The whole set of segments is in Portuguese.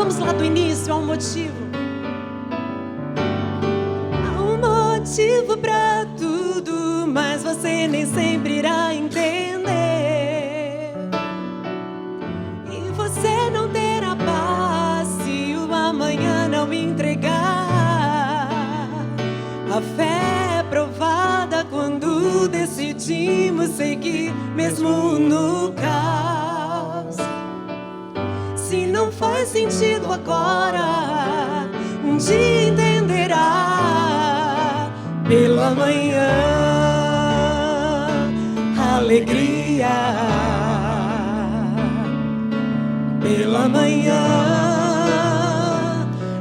Vamos lá do início, há um motivo. Há um motivo pra tudo, mas você nem sempre irá entender. E você não terá paz se o amanhã não entregar. A fé é provada quando decidimos seguir, mesmo no caos. Se não faz sentido agora, um dia entenderá. Pela manhã, alegria. Pela manhã,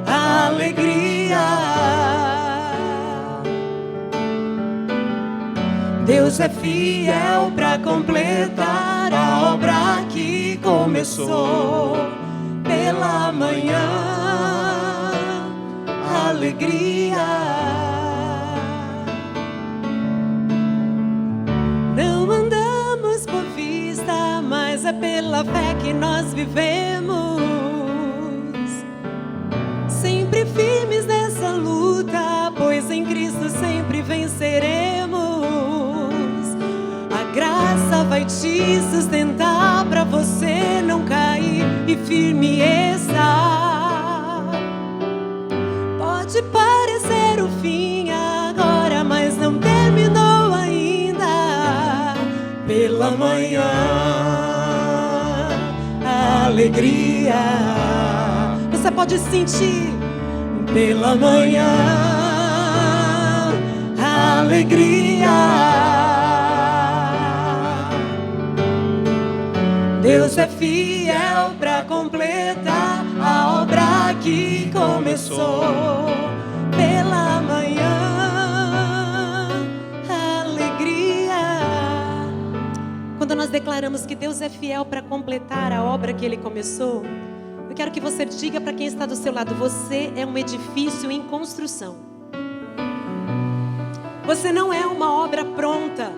alegria. Deus é fiel para completar a obra que começou. Pela manhã, alegria. Não andamos por vista, mas é pela fé que nós vivemos. Sempre firmes nessa luta, pois em Cristo sempre venceremos. A graça vai te sustentar pra você não cair e firme estar. Pode parecer o fim agora, mas não terminou ainda. Pela manhã, alegria. Você pode sentir. Pela manhã, alegria. Deus é fiel para completar a obra que começou. Pela manhã, alegria. Quando nós declaramos que Deus é fiel para completar a obra que Ele começou, eu quero que você diga para quem está do seu lado: você é um edifício em construção. Você não é uma obra pronta.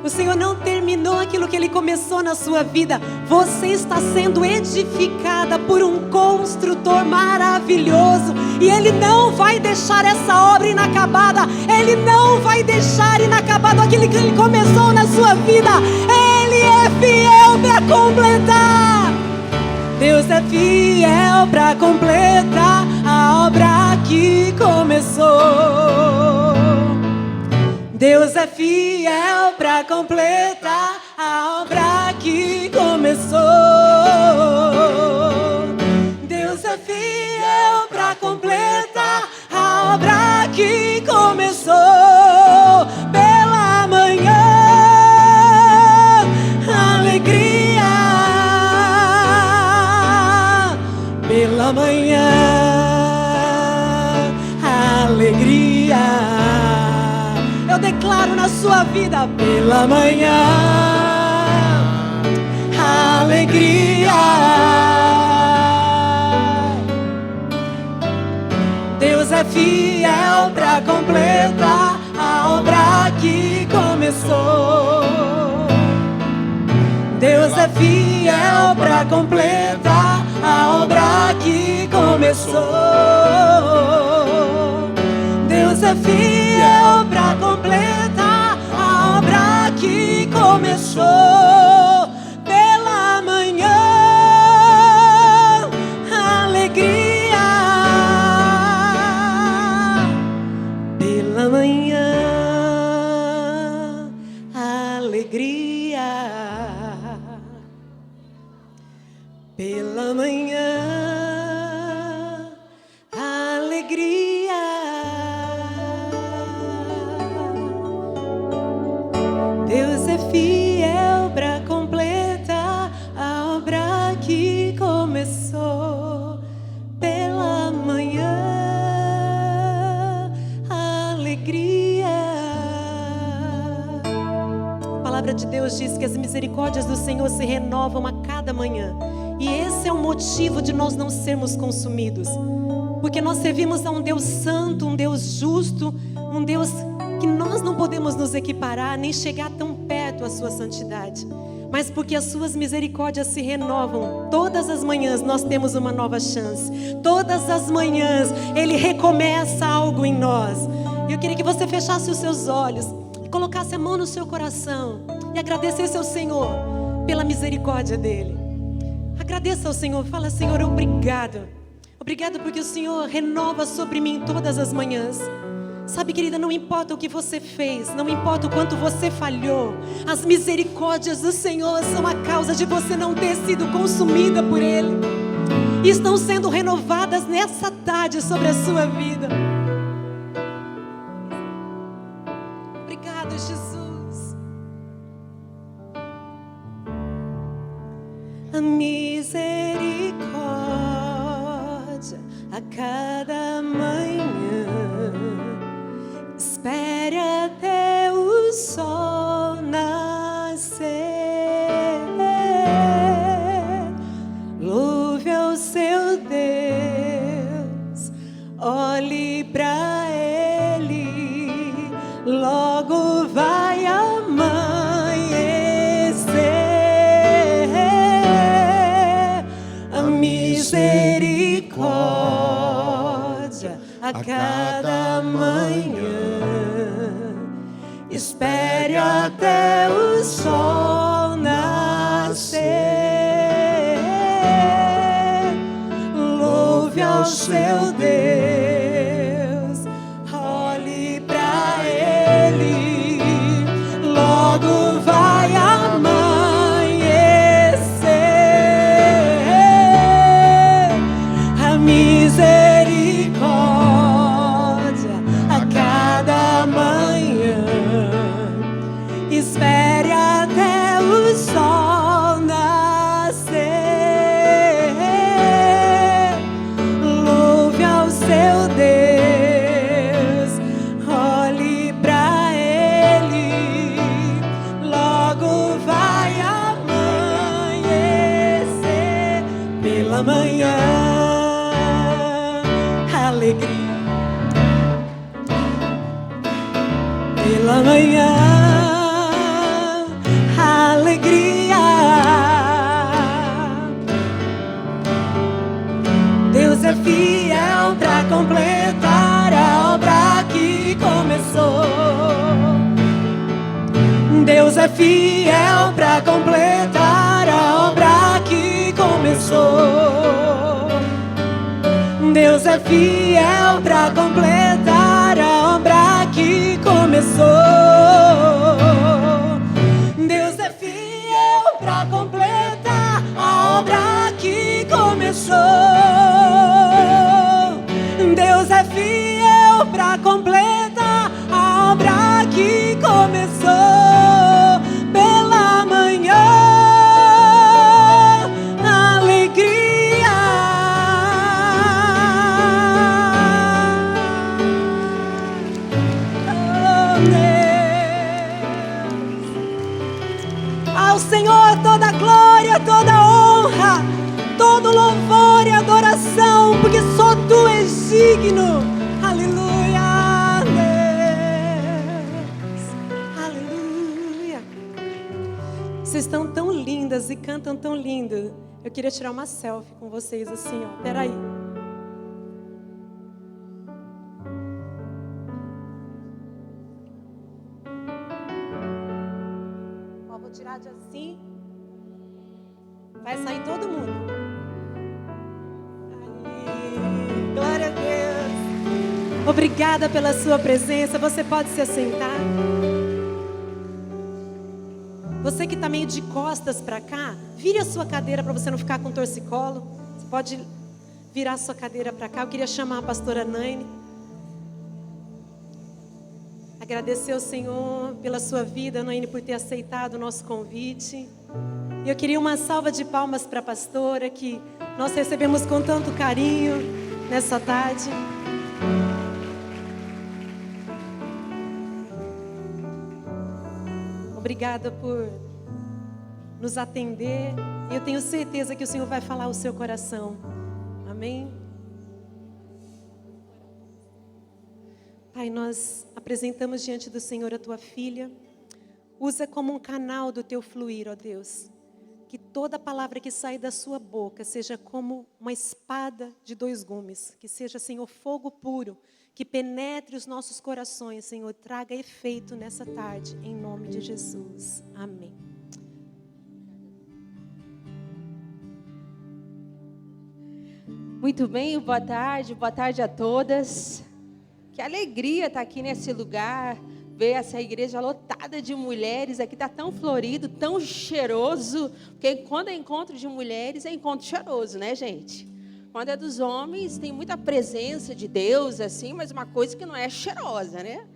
O Senhor não terminou aquilo que Ele começou na sua vida. Você está sendo edificada por um construtor maravilhoso. E Ele não vai deixar essa obra inacabada. Ele não vai deixar inacabado aquilo que Ele começou na sua vida. Ele é fiel para completar. Deus é fiel para completar a obra que começou. Deus é fiel para completar a obra que começou. Deus é fiel para completar a obra que começou. Pela manhã, alegria. Pela manhã, alegria. Eu declaro na sua vida: pela manhã, alegria. Deus é fiel para completar a obra que começou. Deus é fiel para completar a obra que começou. Deus é fiel para completar a obra que começou. Pela manhã, alegria. Pela manhã, alegria. Pela manhã, alegria. Deus é fiel para completar a obra que começou. Pela manhã, alegria. A palavra de Deus diz que as misericórdias do Senhor se renovam a cada manhã. E esse é o motivo de nós não sermos consumidos. Porque nós servimos a um Deus santo, um Deus justo, um Deus que nós não podemos nos equiparar, nem chegar tão perto à sua santidade. mas porque as suas misericórdias se renovam todas as manhãs, nós temos uma nova chance. Todas as manhãs Ele recomeça algo em nós. Eu queria que você fechasse os seus olhos, colocasse a mão no seu coração e agradecesse ao Senhor pela misericórdia dEle. Agradeça ao Senhor, fala: Senhor, obrigado. Obrigado porque o Senhor renova sobre mim todas as manhãs. Sabe, querida, não importa o que você fez, não importa o quanto você falhou, as misericórdias do Senhor são a causa de você não ter sido consumida por Ele. E estão sendo renovadas nessa tarde sobre a sua vida. Obrigado, Jesus. A misericórdia a cada manhã. Espere até o sol nascer. Louve ao seu Deus, olhe pra Ele, logo vai amanhecer. A misericórdia a cada manhã. Espere até o sol nascer. Louve ao seu Deus, olhe pra Ele, logo vai amanhecer. A misericórdia a cada manhã. Espere até o sol nascer. Louve ao seu Deus, olhe pra Ele, logo vai amanhecer. Pela manhã, alegria. Pela manhã, alegria. Deus é fiel pra completar a obra que começou. Deus é fiel pra completar a obra que começou. Deus é fiel pra completar a obra que começou. Deus é fiel pra completar a obra que começou. Deus é fiel pra completar a obra que começou. Pela manhã, alegria. Oh, Deus. Ao Senhor toda glória, toda honra, todo louvor e adoração, porque só Tu és digno. Aleluia, Deus. Aleluia. Vocês estão tão lindas e cantam tão lindo. Eu queria tirar uma selfie com vocês assim, ó. Peraí. Ó, vou tirar de assim. Vai sair todo mundo. Aí, glória a Deus. Obrigada pela sua presença. Você pode se assentar. Você que está meio de costas para cá, vire a sua cadeira para você não ficar com torcicolo. Você pode virar a sua cadeira para cá. Eu queria chamar a pastora Naine. Agradecer ao Senhor pela sua vida, Naine, por ter aceitado o nosso convite. E eu queria uma salva de palmas para a pastora, que nós recebemos com tanto carinho nessa tarde. Obrigada por nos atender. E eu tenho certeza que o Senhor vai falar ao seu coração. Amém? Pai, nós apresentamos diante do Senhor a Tua filha. Usa como um canal do teu fluir, ó Deus. Que toda palavra que sai da sua boca seja como uma espada de 2 gumes. Que seja, Senhor, fogo puro, que penetre os nossos corações, Senhor, traga efeito nessa tarde, em nome de Jesus. Amém. Muito bem, boa tarde a todas. Que alegria estar aqui nesse lugar, ver essa igreja lotada de mulheres, aqui está tão florido, tão cheiroso, porque quando é encontro de mulheres, é encontro cheiroso, né, gente? Quando é dos homens, tem muita presença de Deus, assim, mas uma coisa que não é cheirosa, né?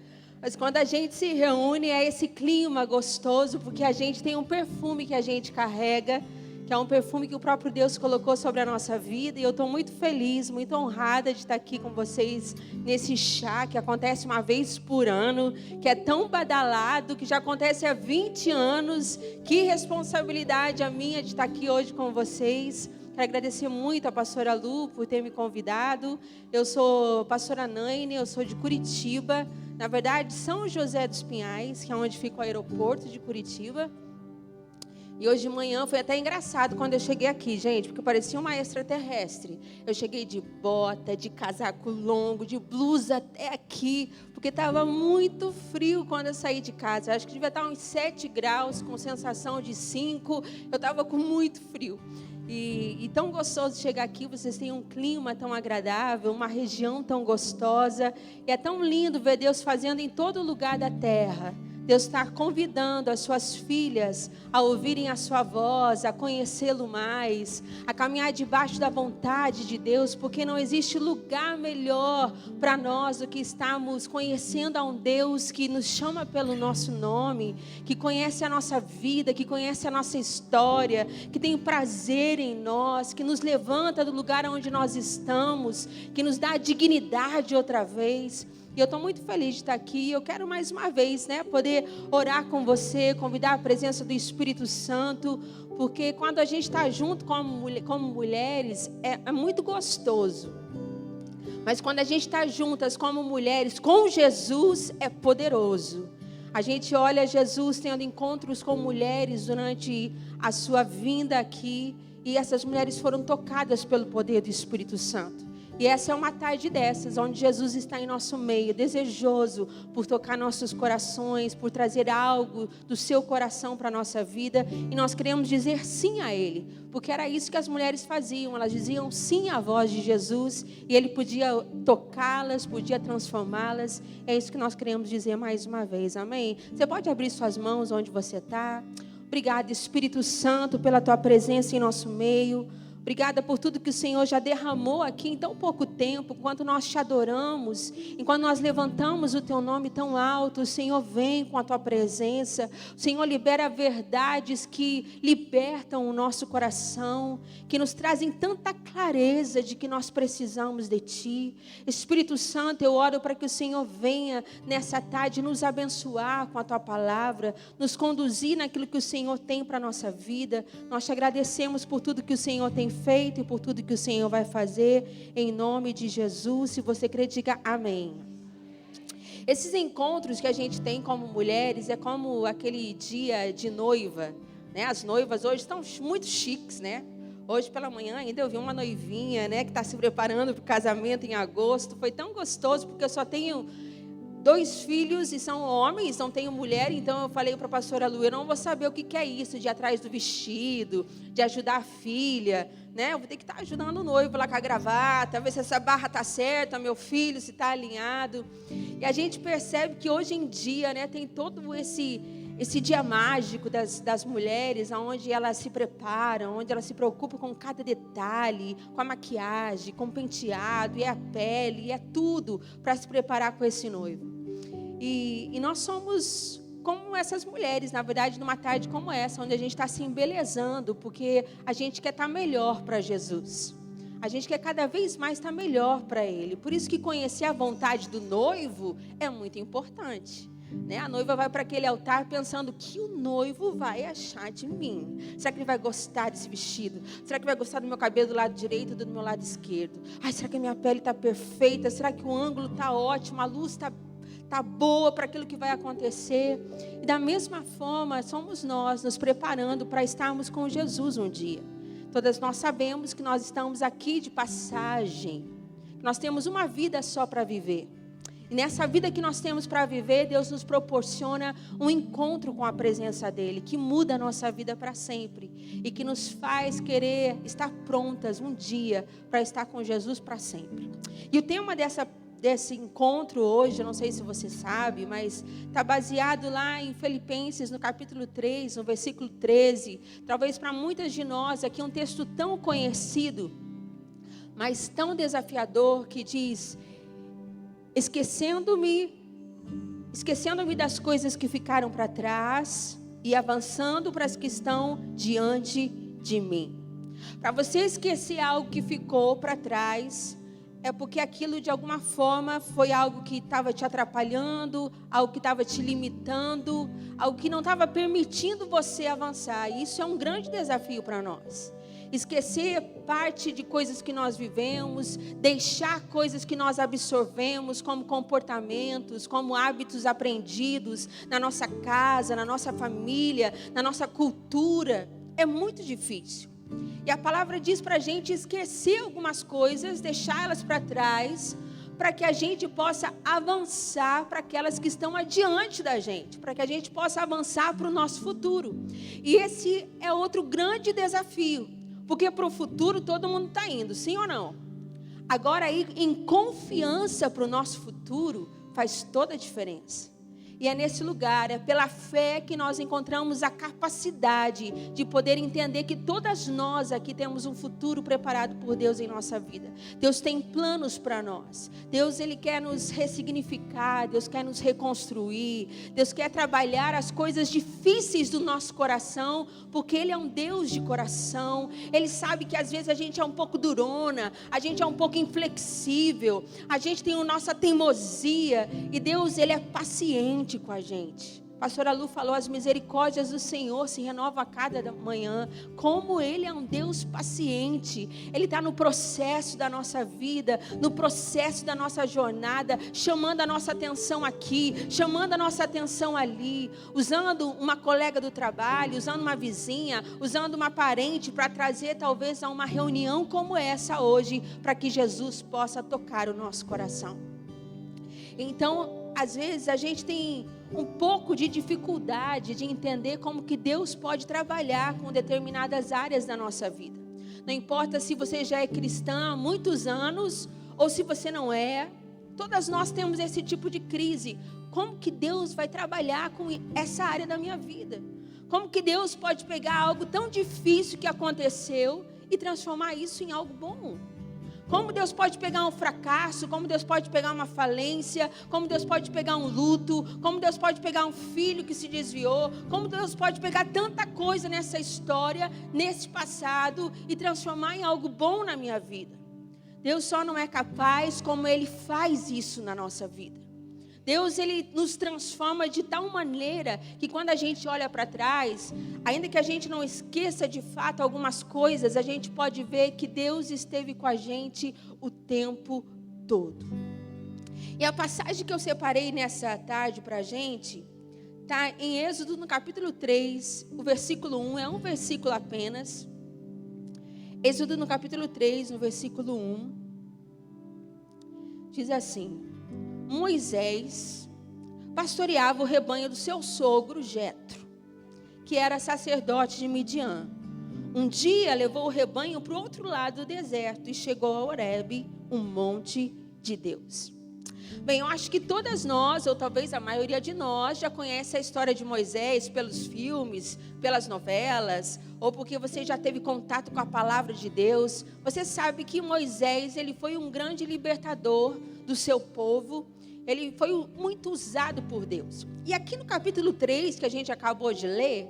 Mas quando a gente se reúne, é esse clima gostoso, porque a gente tem um perfume que a gente carrega, que é um perfume que o próprio Deus colocou sobre a nossa vida. E eu estou muito feliz, muito honrada de estar aqui com vocês nesse chá que acontece uma vez por ano, que é tão badalado, que já acontece há 20 anos. Que responsabilidade a minha de estar aqui hoje com vocês. Quero agradecer muito a pastora Lu por ter me convidado. Eu sou pastora Naine, eu sou de Curitiba. Na verdade, São José dos Pinhais, que é onde fica o aeroporto de Curitiba. E hoje de manhã foi até engraçado quando eu cheguei aqui, gente, porque eu parecia uma extraterrestre. Eu cheguei de bota, de casaco longo, de blusa até aqui, porque estava muito frio quando eu saí de casa. Eu acho que devia estar uns 7 graus, com sensação de 5. Eu estava com muito frio. E tão gostoso chegar aqui, vocês têm um clima tão agradável, uma região tão gostosa. E é tão lindo ver Deus fazendo em todo lugar da terra. Deus está convidando as suas filhas a ouvirem a sua voz, a conhecê-lo mais, a caminhar debaixo da vontade de Deus, porque não existe lugar melhor para nós do que estarmos conhecendo a um Deus que nos chama pelo nosso nome, que conhece a nossa vida, que conhece a nossa história, que tem prazer em nós, que nos levanta do lugar onde nós estamos, que nos dá dignidade outra vez. E eu estou muito feliz de estar aqui. Eu quero mais uma vez, poder orar com você, convidar a presença do Espírito Santo, porque quando a gente está junto como mulheres, é muito gostoso. Mas quando a gente está juntas como mulheres, com Jesus, é poderoso. A gente olha Jesus tendo encontros com mulheres durante a sua vinda aqui, e essas mulheres foram tocadas pelo poder do Espírito Santo. E essa é uma tarde dessas, onde Jesus está em nosso meio, desejoso por tocar nossos corações, por trazer algo do seu coração para a nossa vida. E nós queremos dizer sim a Ele, porque era isso que as mulheres faziam. Elas diziam sim à voz de Jesus, e Ele podia tocá-las, podia transformá-las. É isso que nós queremos dizer mais uma vez, amém? Você pode abrir suas mãos onde você está. Obrigada, Espírito Santo, pela Tua presença em nosso meio. Obrigada por tudo que o Senhor já derramou aqui em tão pouco tempo. Enquanto nós te adoramos, enquanto nós levantamos o teu nome tão alto, o Senhor vem com a tua presença. O Senhor libera verdades que libertam o nosso coração, que nos trazem tanta clareza de que nós precisamos de ti. Espírito Santo, eu oro para que o Senhor venha nessa tarde nos abençoar com a tua palavra, nos conduzir naquilo que o Senhor tem para a nossa vida. Nós te agradecemos por tudo que o Senhor tem feito e por tudo que o Senhor vai fazer, em nome de Jesus. Se você crê, diga amém. Esses encontros que a gente tem como mulheres é como aquele dia de noiva, As noivas hoje estão muito chiques, Hoje pela manhã ainda eu vi uma noivinha, que está se preparando para o casamento em agosto. Foi tão gostoso, porque eu só tenho 2 filhos e são homens, não tenho mulher. Então eu falei para a pastora Lu, eu não vou saber o que é isso, de ir atrás do vestido, de ajudar a filha, Eu vou ter que estar ajudando o noivo lá com a gravata, ver se essa barra está certa, meu filho, se está alinhado. E a gente percebe que hoje em dia, tem todo esse dia mágico das mulheres, onde elas se preparam, onde elas se preocupam com cada detalhe, com a maquiagem, com o penteado, e a pele, e é tudo para se preparar com esse noivo. E nós somos como essas mulheres, na verdade, numa tarde como essa, onde a gente está se embelezando, porque a gente quer estar melhor para Jesus. A gente quer cada vez mais estar melhor para Ele. Por isso que conhecer a vontade do noivo é muito importante. A noiva vai para aquele altar pensando: o que o noivo vai achar de mim? Será que ele vai gostar desse vestido? Será que vai gostar do meu cabelo do lado direito ou do meu lado esquerdo? Será que a minha pele está perfeita? Será que o ângulo está ótimo? A luz está está boa para aquilo que vai acontecer. E da mesma forma, somos nós nos preparando para estarmos com Jesus um dia. Todas nós sabemos que nós estamos aqui de passagem. Nós temos uma vida só para viver. E nessa vida que nós temos para viver, Deus nos proporciona um encontro com a presença dEle, que muda a nossa vida para sempre. E que nos faz querer estar prontas um dia para estar com Jesus para sempre. E o tema desse encontro hoje, eu não sei se você sabe, mas está baseado lá em Filipenses, no capítulo 3, no versículo 13. Talvez para muitas de nós aqui é um texto tão conhecido, mas tão desafiador, que diz: esquecendo-me das coisas que ficaram para trás e avançando para as que estão diante de mim. Para você esquecer algo que ficou para trás, é porque aquilo de alguma forma foi algo que estava te atrapalhando, algo que estava te limitando, algo que não estava permitindo você avançar. E isso é um grande desafio para nós. Esquecer parte de coisas que nós vivemos, deixar coisas que nós absorvemos como comportamentos, como hábitos aprendidos na nossa casa, na nossa família, na nossa cultura, é muito difícil. E a palavra diz para a gente esquecer algumas coisas, deixar elas para trás, para que a gente possa avançar para aquelas que estão adiante da gente, para que a gente possa avançar para o nosso futuro. E esse é outro grande desafio. Porque para o futuro todo mundo está indo, sim ou não? Agora, ir em confiança para o nosso futuro faz toda a diferença. E é nesse lugar, é pela fé que nós encontramos a capacidade de poder entender que todas nós aqui temos um futuro preparado por Deus em nossa vida. Deus tem planos para nós. Deus, Ele quer nos ressignificar, Deus quer nos reconstruir, Deus quer trabalhar as coisas difíceis do nosso coração, porque Ele é um Deus de coração. Ele sabe que às vezes a gente é um pouco durona, a gente é um pouco inflexível, a gente tem a nossa teimosia, e Deus, Ele é paciente com a gente. Pastora Lu falou: as misericórdias do Senhor se renovam a cada manhã. Como Ele é um Deus paciente. Ele está no processo da nossa vida, no processo da nossa jornada, chamando a nossa atenção aqui, chamando a nossa atenção ali, usando uma colega do trabalho, usando uma vizinha, usando uma parente para trazer talvez a uma reunião como essa hoje, para que Jesus possa tocar o nosso coração. Então, às vezes a gente tem um pouco de dificuldade de entender como que Deus pode trabalhar com determinadas áreas da nossa vida. Não importa se você já é cristã há muitos anos ou se você não é, todas nós temos esse tipo de crise. Como que Deus vai trabalhar com essa área da minha vida? Como que Deus pode pegar algo tão difícil que aconteceu e transformar isso em algo bom? Como Deus pode pegar um fracasso, como Deus pode pegar uma falência, como Deus pode pegar um luto, como Deus pode pegar um filho que se desviou, como Deus pode pegar tanta coisa nessa história, nesse passado, e transformar em algo bom na minha vida. Deus só não é capaz como Ele faz isso na nossa vida. Deus, Ele nos transforma de tal maneira que quando a gente olha para trás, ainda que a gente não esqueça de fato algumas coisas, a gente pode ver que Deus esteve com a gente o tempo todo. E a passagem que eu separei nessa tarde para a gente está em Êxodo, no capítulo 3, o versículo 1, é um versículo apenas. Êxodo no capítulo 3, no versículo 1, diz assim: Moisés pastoreava o rebanho do seu sogro Jetro, que era sacerdote de Midian. Um dia levou o rebanho para o outro lado do deserto e chegou a Horebe, um monte de Deus. Bem, eu acho que todas nós, ou talvez a maioria de nós, já conhece a história de Moisés pelos filmes, pelas novelas, ou porque você já teve contato com a palavra de Deus. Você sabe que Moisés, ele foi um grande libertador do seu povo. Ele foi muito usado por Deus. E aqui no capítulo 3, que a gente acabou de ler,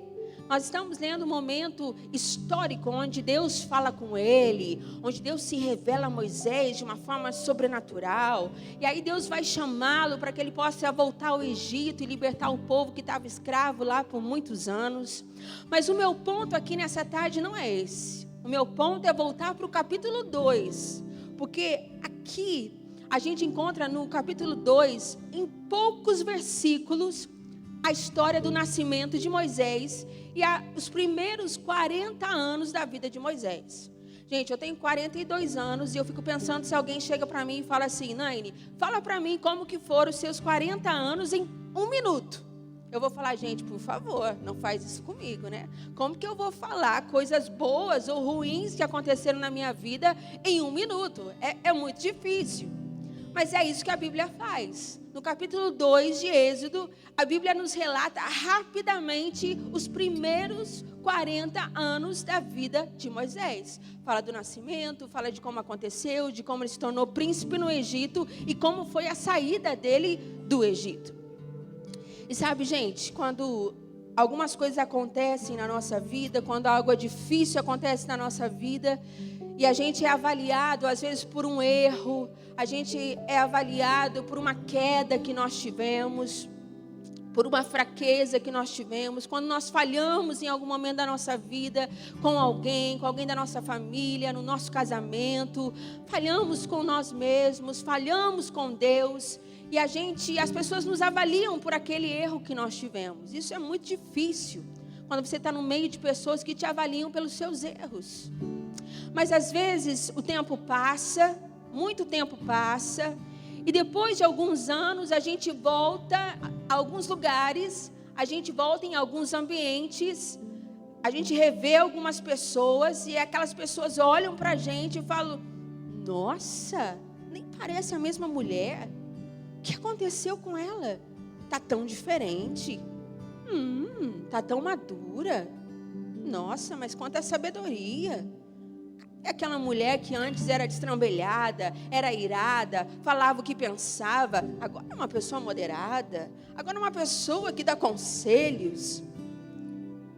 nós estamos lendo um momento histórico onde Deus fala com ele, onde Deus se revela a Moisés de uma forma sobrenatural. E aí Deus vai chamá-lo para que ele possa voltar ao Egito e libertar o povo que estava escravo lá por muitos anos. Mas o meu ponto aqui nessa tarde não é esse. O meu ponto é voltar para o capítulo 2. Porque aqui a gente encontra no capítulo 2, em poucos versículos, a história do nascimento de Moisés e os primeiros 40 anos da vida de Moisés. Gente, eu tenho 42 anos e eu fico pensando se alguém chega para mim e fala assim: Naine, fala para mim como que foram os seus 40 anos em 1 minuto. Eu vou falar: gente, por favor, não faz isso comigo, né? Como que eu vou falar coisas boas ou ruins que aconteceram na minha vida em 1 minuto? É muito difícil. Mas é isso que a Bíblia faz. No capítulo 2 de Êxodo, a Bíblia nos relata rapidamente os primeiros 40 anos da vida de Moisés. Fala do nascimento, fala de como aconteceu, de como ele se tornou príncipe no Egito e como foi a saída dele do Egito. E sabe, gente, quando algumas coisas acontecem na nossa vida, quando algo difícil acontece na nossa vida, e a gente é avaliado, às vezes, por um erro, a gente é avaliado por uma queda que nós tivemos, por uma fraqueza que nós tivemos, quando nós falhamos em algum momento da nossa vida, com alguém da nossa família, no nosso casamento, falhamos com nós mesmos, falhamos com Deus, e as pessoas nos avaliam por aquele erro que nós tivemos. Isso é muito difícil, quando você está no meio de pessoas que te avaliam pelos seus erros. Mas às vezes o tempo passa, muito tempo passa, e depois de alguns anos a gente volta a alguns lugares, a gente volta em alguns ambientes, a gente revê algumas pessoas e aquelas pessoas olham para a gente e falam: nossa, nem parece a mesma mulher, o que aconteceu com ela? Está tão diferente, está tão madura, nossa, mas quanta sabedoria. É aquela mulher que antes era destrambelhada, era irada, falava o que pensava, agora é uma pessoa moderada, agora é uma pessoa que dá conselhos.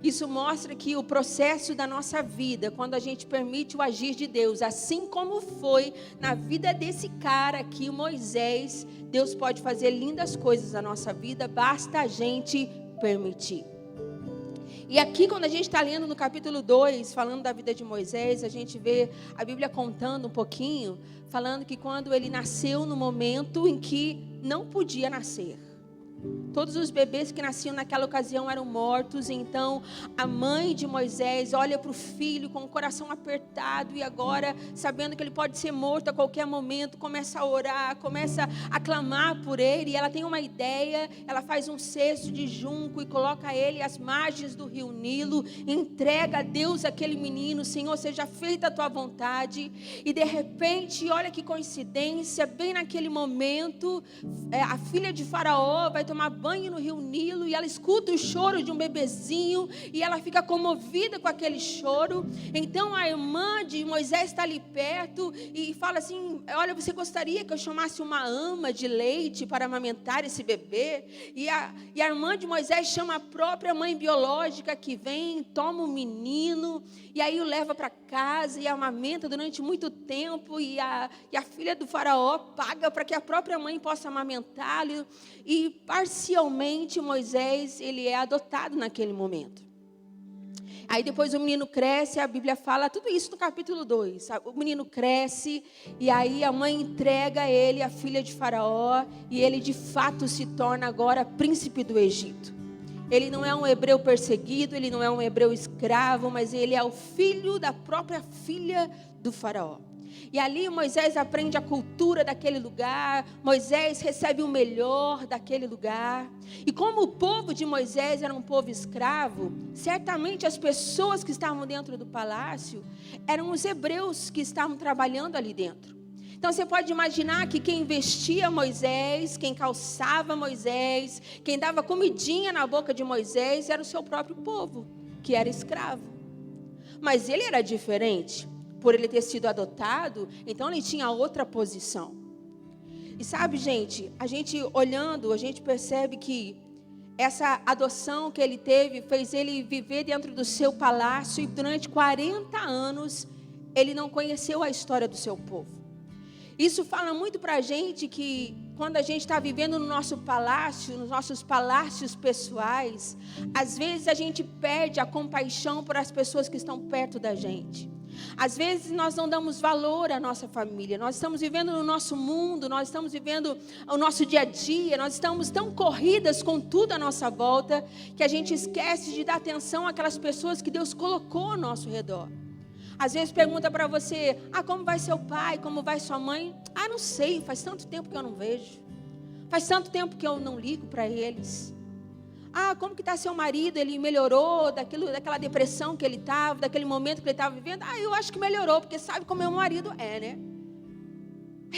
Isso mostra que o processo da nossa vida, quando a gente permite o agir de Deus, assim como foi na vida desse cara aqui, Moisés, Deus pode fazer lindas coisas na nossa vida, basta a gente permitir. E aqui, quando a gente está lendo no capítulo 2, falando da vida de Moisés, a gente vê a Bíblia contando um pouquinho, falando que quando ele nasceu no momento em que não podia nascer. Todos os bebês que nasciam naquela ocasião eram mortos. Então a mãe de Moisés olha para o filho com o coração apertado, e agora, sabendo que ele pode ser morto a qualquer momento, começa a orar, começa a clamar por ele. E ela tem uma ideia, ela faz um cesto de junco e coloca ele às margens do rio Nilo, entrega a Deus aquele menino: Senhor, seja feita a tua vontade. E de repente, olha que coincidência, bem naquele momento, a filha de Faraó vai tomar banho no rio Nilo e ela escuta o choro de um bebezinho e ela fica comovida com aquele choro. Então a irmã de Moisés está ali perto e fala assim: olha, você gostaria que eu chamasse uma ama de leite para amamentar esse bebê? E a irmã de Moisés chama a própria mãe biológica, que vem, toma o menino e aí o leva para casa e amamenta durante muito tempo, e a filha do Faraó paga para que a própria mãe possa amamentá-lo. E parcialmente Moisés, ele é adotado naquele momento. Aí depois o menino cresce, a Bíblia fala tudo isso no capítulo 2. O menino cresce e aí a mãe entrega ele, a filha de Faraó, e ele de fato se torna agora príncipe do Egito. Ele não é um hebreu perseguido, ele não é um hebreu escravo, mas ele é o filho da própria filha do Faraó. E ali Moisés aprende a cultura daquele lugar, Moisés recebe o melhor daquele lugar. E como o povo de Moisés era um povo escravo, certamente as pessoas que estavam dentro do palácio eram os hebreus que estavam trabalhando ali dentro. Então você pode imaginar que quem vestia Moisés, quem calçava Moisés, quem dava comidinha na boca de Moisés era o seu próprio povo, que era escravo. Mas ele era diferente. Por ele ter sido adotado, então ele tinha outra posição. E sabe, gente, a gente olhando, a gente percebe que essa adoção que ele teve fez ele viver dentro do seu palácio, e durante 40 anos ele não conheceu a história do seu povo. Isso fala muito para a gente que quando a gente está vivendo no nosso palácio, nos nossos palácios pessoais, às vezes a gente perde a compaixão por as pessoas que estão perto da gente. Às vezes nós não damos valor à nossa família. Nós estamos vivendo no nosso mundo, nós estamos vivendo o nosso dia a dia, nós estamos tão corridas com tudo à nossa volta, que a gente esquece de dar atenção àquelas pessoas que Deus colocou ao nosso redor. Às vezes pergunta para você, como vai seu pai, como vai sua mãe? Não sei, faz tanto tempo que eu não vejo. Faz tanto tempo que eu não ligo para eles. Como que está seu marido? Ele melhorou daquela depressão que ele estava, daquele momento que ele estava vivendo? Eu acho que melhorou, porque sabe como meu marido é, né?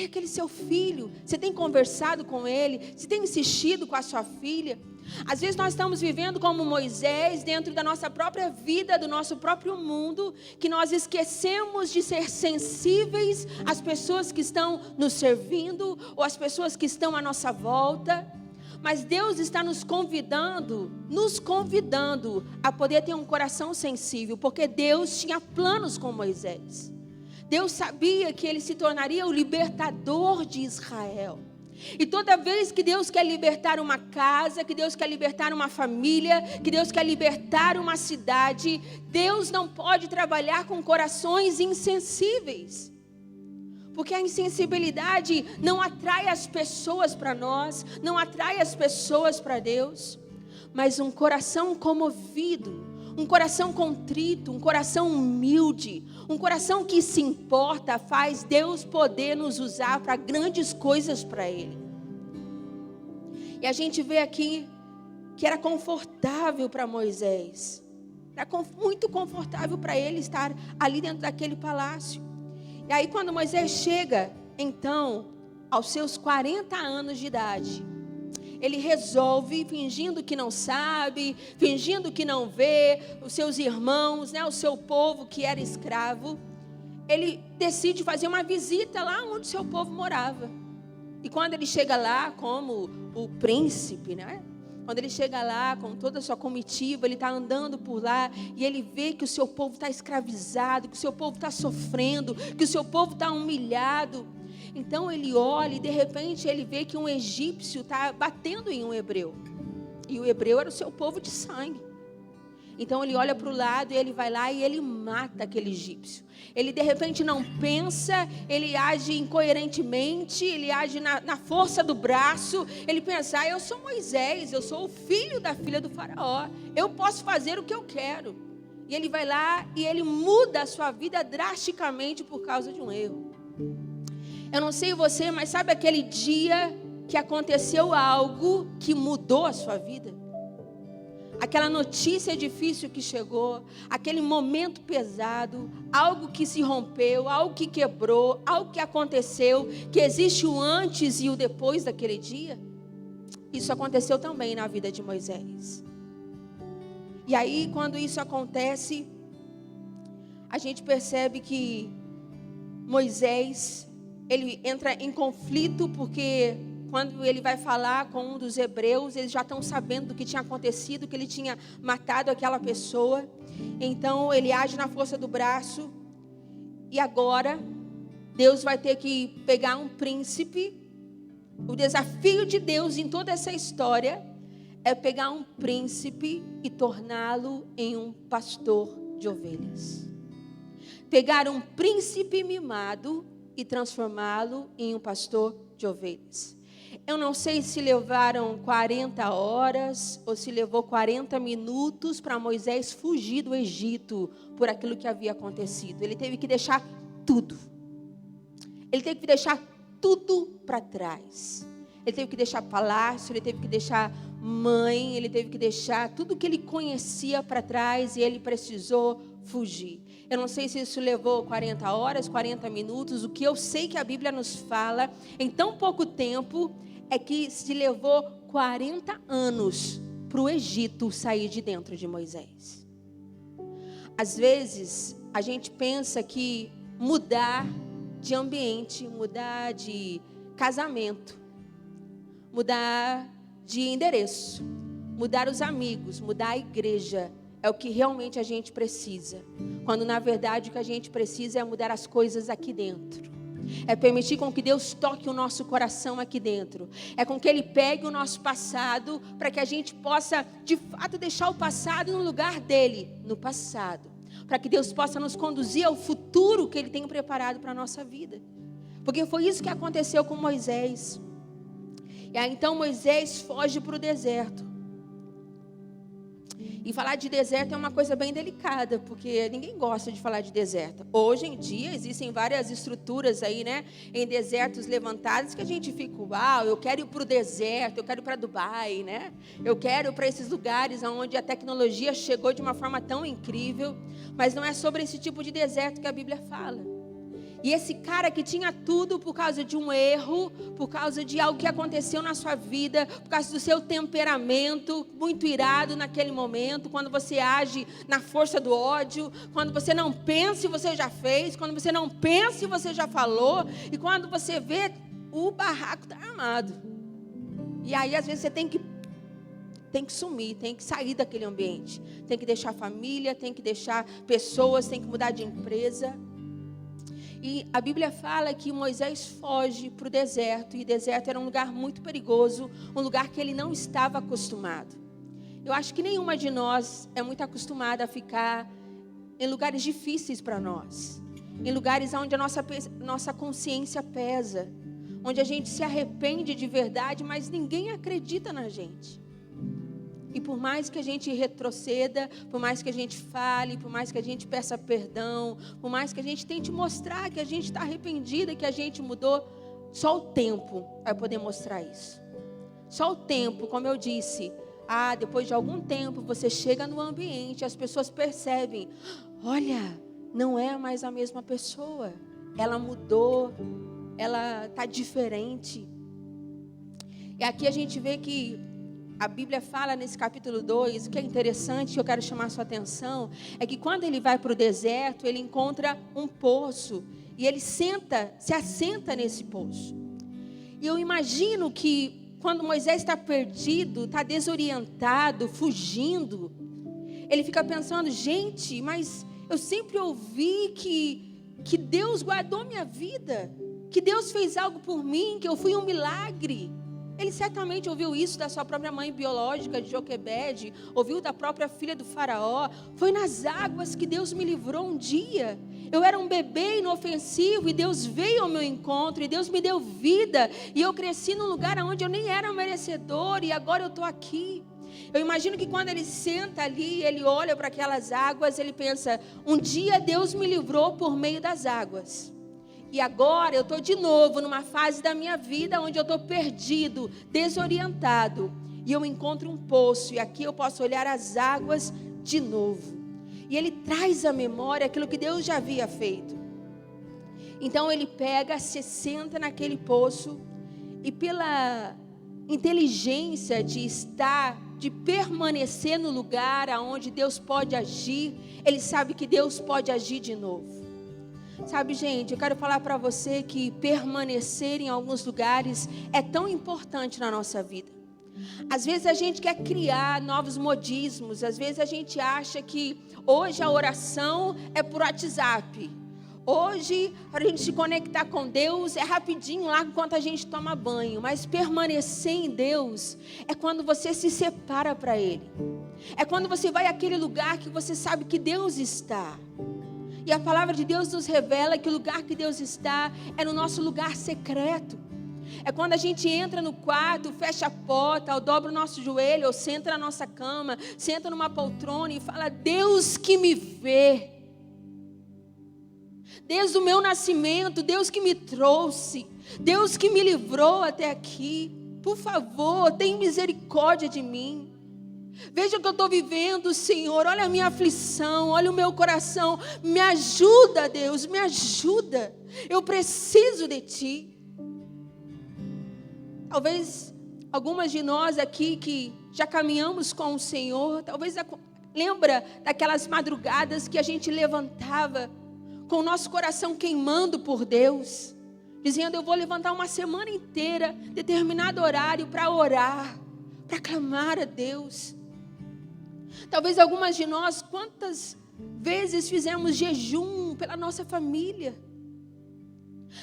Aquele seu filho, você tem conversado com ele, você tem insistido com a sua filha. Às vezes nós estamos vivendo como Moisés, dentro da nossa própria vida, do nosso próprio mundo, que nós esquecemos de ser sensíveis às pessoas que estão nos servindo, ou às pessoas que estão à nossa volta. Mas Deus está nos convidando a poder ter um coração sensível, porque Deus tinha planos com Moisés. Deus sabia que ele se tornaria o libertador de Israel. E toda vez que Deus quer libertar uma casa, que Deus quer libertar uma família, que Deus quer libertar uma cidade, Deus não pode trabalhar com corações insensíveis. Porque a insensibilidade não atrai as pessoas para nós, não atrai as pessoas para Deus. Mas um coração comovido, um coração contrito, um coração humilde, um coração que se importa, faz Deus poder nos usar para grandes coisas para Ele. E a gente vê aqui que era confortável para Moisés, era muito confortável para ele estar ali dentro daquele palácio. E aí quando Moisés chega, então, aos seus 40 anos de idade, ele resolve, fingindo que não sabe, fingindo que não vê, os seus irmãos, o seu povo que era escravo, ele decide fazer uma visita lá onde o seu povo morava. E quando ele chega lá como o príncipe, quando ele chega lá com toda a sua comitiva, ele está andando por lá e ele vê que o seu povo está escravizado, que o seu povo está sofrendo, que o seu povo está humilhado. Então ele olha e de repente ele vê que um egípcio está batendo em um hebreu. E o hebreu era o seu povo de sangue. Então ele olha para o lado e ele vai lá e ele mata aquele egípcio. Ele de repente não pensa, ele age incoerentemente, ele age na força do braço. Ele pensa, eu sou Moisés, eu sou o filho da filha do faraó, eu posso fazer o que eu quero. E ele vai lá e ele muda a sua vida drasticamente por causa de um erro. Eu não sei você, mas sabe aquele dia que aconteceu algo que mudou a sua vida? Aquela notícia difícil que chegou, aquele momento pesado, algo que se rompeu, algo que quebrou, algo que aconteceu, que existe o antes e o depois daquele dia. Isso aconteceu também na vida de Moisés. E aí, quando isso acontece, a gente percebe que Moisés, ele entra em conflito, porque quando ele vai falar com um dos hebreus, eles já estão sabendo do que tinha acontecido, que ele tinha matado aquela pessoa. Então ele age na força do braço. E agora Deus vai ter que pegar um príncipe. O desafio de Deus em toda essa história é pegar um príncipe e torná-lo em um pastor de ovelhas. Pegar um príncipe mimado e transformá-lo em um pastor de ovelhas. Eu não sei se levaram 40 horas ou se levou 40 minutos para Moisés fugir do Egito por aquilo que havia acontecido. Ele teve que deixar tudo. Ele teve que deixar tudo para trás. Ele teve que deixar palácio, ele teve que deixar mãe, ele teve que deixar tudo que ele conhecia para trás e ele precisou fugir. Eu não sei se isso levou 40 horas, 40 minutos. O que eu sei que a Bíblia nos fala em tão pouco tempo é que se levou 40 anos para o Egito sair de dentro de Moisés. Às vezes a gente pensa que mudar de ambiente, mudar de casamento, mudar de endereço, mudar os amigos, mudar a igreja é o que realmente a gente precisa. Quando na verdade o que a gente precisa é mudar as coisas aqui dentro. É permitir com que Deus toque o nosso coração aqui dentro. É com que Ele pegue o nosso passado para que a gente possa de fato deixar o passado no lugar dele, no passado. Para que Deus possa nos conduzir ao futuro. futuro que Ele tem preparado para a nossa vida. Porque foi isso que aconteceu com Moisés. E aí então Moisés foge para o deserto. E falar de deserto é uma coisa bem delicada, porque ninguém gosta de falar de deserto. Hoje em dia existem várias estruturas aí, né, em desertos levantados, que a gente fica, uau, eu quero ir para o deserto, eu quero ir para Dubai, né? Eu quero ir para esses lugares onde a tecnologia chegou de uma forma tão incrível. Mas não é sobre esse tipo de deserto que a Bíblia fala. E esse cara que tinha tudo por causa de um erro, por causa de algo que aconteceu na sua vida, por causa do seu temperamento muito irado naquele momento, quando você age na força do ódio, quando você não pensa e você já fez, quando você não pensa e você já falou, e quando você vê, o barraco está armado. E aí às vezes você tem que sumir, tem que sair daquele ambiente, tem que deixar a família, tem que deixar pessoas, tem que mudar de empresa. E a Bíblia fala que Moisés foge para o deserto, e o deserto era um lugar muito perigoso, um lugar que ele não estava acostumado. Eu acho que nenhuma de nós é muito acostumada a ficar em lugares difíceis para nós, em lugares onde a nossa consciência pesa, onde a gente se arrepende de verdade, mas ninguém acredita na gente. E por mais que a gente retroceda, por mais que a gente fale, por mais que a gente peça perdão, por mais que a gente tente mostrar que a gente está arrependida, que a gente mudou, só o tempo vai poder mostrar isso. Só o tempo, como eu disse, depois de algum tempo você chega no ambiente, as pessoas percebem, olha, não é mais a mesma pessoa, ela mudou, ela está diferente. E aqui a gente vê que a Bíblia fala nesse capítulo 2, o que é interessante, que eu quero chamar a sua atenção, é que quando ele vai para o deserto, ele encontra um poço, e ele se assenta nesse poço. E eu imagino que quando Moisés está perdido, está desorientado, fugindo, ele fica pensando, gente, mas eu sempre ouvi que Deus guardou minha vida, que Deus fez algo por mim, que eu fui um milagre. Ele certamente ouviu isso da sua própria mãe biológica, de Joquebede, ouviu da própria filha do faraó. Foi nas águas que Deus me livrou um dia. Eu era um bebê inofensivo e Deus veio ao meu encontro e Deus me deu vida. E eu cresci num lugar onde eu nem era merecedor e agora eu estou aqui. Eu imagino que quando ele senta ali, ele olha para aquelas águas, ele pensa, um dia Deus me livrou por meio das águas. E agora eu estou de novo numa fase da minha vida onde eu estou perdido, desorientado. E eu encontro um poço e aqui eu posso olhar as águas de novo. E ele traz à memória aquilo que Deus já havia feito. Então ele pega, se senta naquele poço e pela inteligência de permanecer no lugar onde Deus pode agir, ele sabe que Deus pode agir de novo. Sabe, gente, eu quero falar para você que permanecer em alguns lugares é tão importante na nossa vida. Às vezes a gente quer criar novos modismos, às vezes a gente acha que hoje a oração é por WhatsApp. Hoje, para a gente se conectar com Deus, é rapidinho lá enquanto a gente toma banho. Mas permanecer em Deus é quando você se separa para Ele. É quando você vai àquele lugar que você sabe que Deus está. E a palavra de Deus nos revela que o lugar que Deus está é no nosso lugar secreto. É quando a gente entra no quarto, fecha a porta, ou dobra o nosso joelho, ou senta na nossa cama, senta numa poltrona e fala, Deus que me vê. Desde o meu nascimento, Deus que me trouxe, Deus que me livrou até aqui. Por favor, tenha misericórdia de mim. Veja o que eu estou vivendo, Senhor. Olha a minha aflição, olha o meu coração. Me ajuda, Deus, me ajuda. Eu preciso de Ti. Talvez algumas de nós aqui que já caminhamos com o Senhor, talvez lembra daquelas madrugadas que a gente levantava com o nosso coração queimando por Deus, dizendo, eu vou levantar uma semana inteira, determinado horário para orar, para clamar a Deus. Talvez algumas de nós, quantas vezes fizemos jejum pela nossa família?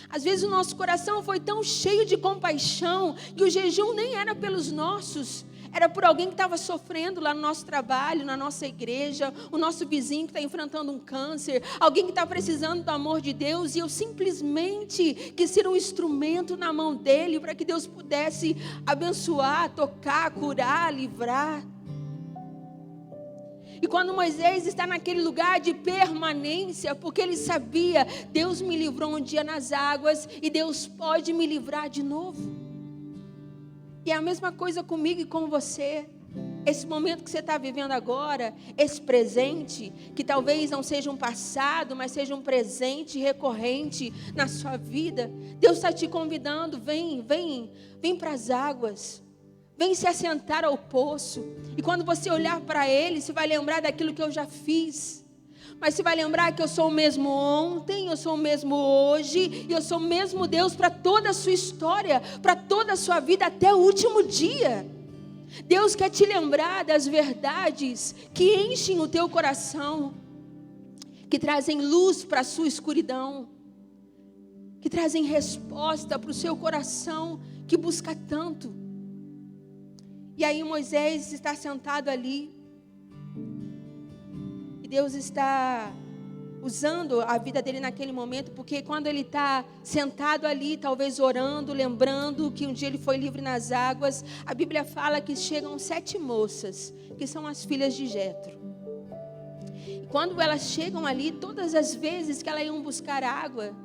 Às vezes o nosso coração foi tão cheio de compaixão que o jejum nem era pelos nossos, Era por alguém que estava sofrendo lá no nosso trabalho, na nossa igreja, o nosso vizinho que está enfrentando um câncer, alguém que está precisando do amor de Deus, e eu simplesmente quis ser um instrumento na mão dele, para que Deus pudesse abençoar, tocar, curar, livrar. E quando Moisés está naquele lugar de permanência, porque ele sabia, Deus me livrou um dia nas águas, e Deus pode me livrar de novo. E é a mesma coisa comigo e com você. Esse momento que você está vivendo agora, esse presente, que talvez não seja um passado, mas seja um presente recorrente na sua vida. Deus está te convidando, vem para as águas. Vem se assentar ao poço. E quando você olhar para Ele, você vai lembrar daquilo que eu já fiz. Mas você vai lembrar que eu sou o mesmo ontem, eu sou o mesmo hoje, e eu sou o mesmo Deus para toda a sua história, para toda a sua vida, até o último dia. Deus quer te lembrar das verdades que enchem o teu coração, que trazem luz para a sua escuridão, que trazem resposta para o seu coração que busca tanto. E aí Moisés está sentado ali, e Deus está usando a vida dele naquele momento, porque quando ele está sentado ali, talvez orando, lembrando que um dia ele foi livre nas águas, a Bíblia fala que chegam 7 moças, que são as filhas de Jetro. E quando elas chegam ali, todas as vezes que elas iam buscar água,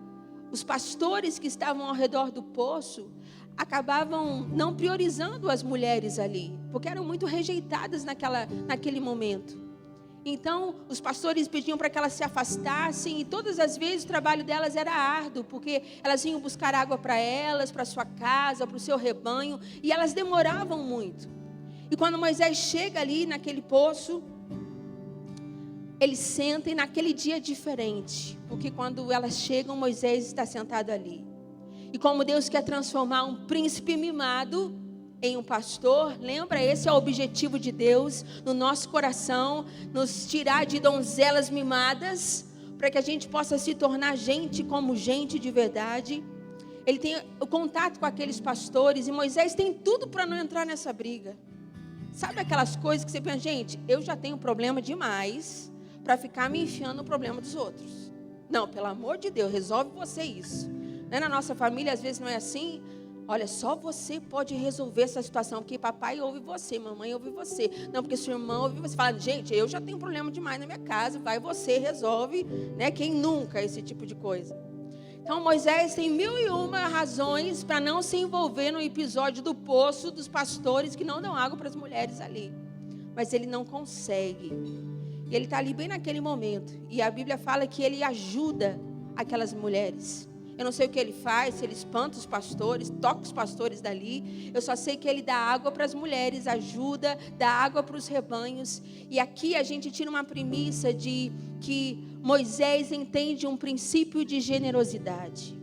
os pastores que estavam ao redor do poço acabavam não priorizando as mulheres ali, porque eram muito rejeitadas naquele momento. Então, os pastores pediam para que elas se afastassem, e todas as vezes o trabalho delas era árduo, porque elas iam buscar água para elas, para sua casa, para o seu rebanho, e elas demoravam muito. E quando Moisés chega ali naquele poço, eles sentem naquele dia diferente, porque quando elas chegam, Moisés está sentado ali. E como Deus quer transformar um príncipe mimado em um pastor, lembra? Esse é o objetivo de Deus no nosso coração, nos tirar de donzelas mimadas, para que a gente possa se tornar gente como gente de verdade. Ele tem o contato com aqueles pastores, e Moisés tem tudo para não entrar nessa briga. Sabe aquelas coisas que você pensa, gente, eu já tenho problema demais para ficar me enfiando no problema dos outros. Não, pelo amor de Deus, resolve você isso. Na nossa família, às vezes não é assim. Olha, só você pode resolver essa situação, porque papai ouve você, mamãe ouve você. Não, porque sua irmã ouve você. Fala, gente, eu já tenho problema demais na minha casa, vai você, resolve, né? Quem nunca, esse tipo de coisa. Então, Moisés tem 1001 razões para não se envolver no episódio do poço dos pastores que não dão água para as mulheres ali. Mas ele não consegue. E ele está ali bem naquele momento. E a Bíblia fala que ele ajuda aquelas mulheres. Eu não sei o que ele faz, se ele espanta os pastores, toca os pastores dali. Eu só sei que ele dá água para as mulheres, ajuda, dá água para os rebanhos. E aqui a gente tira uma premissa de que Moisés entende um princípio de generosidade.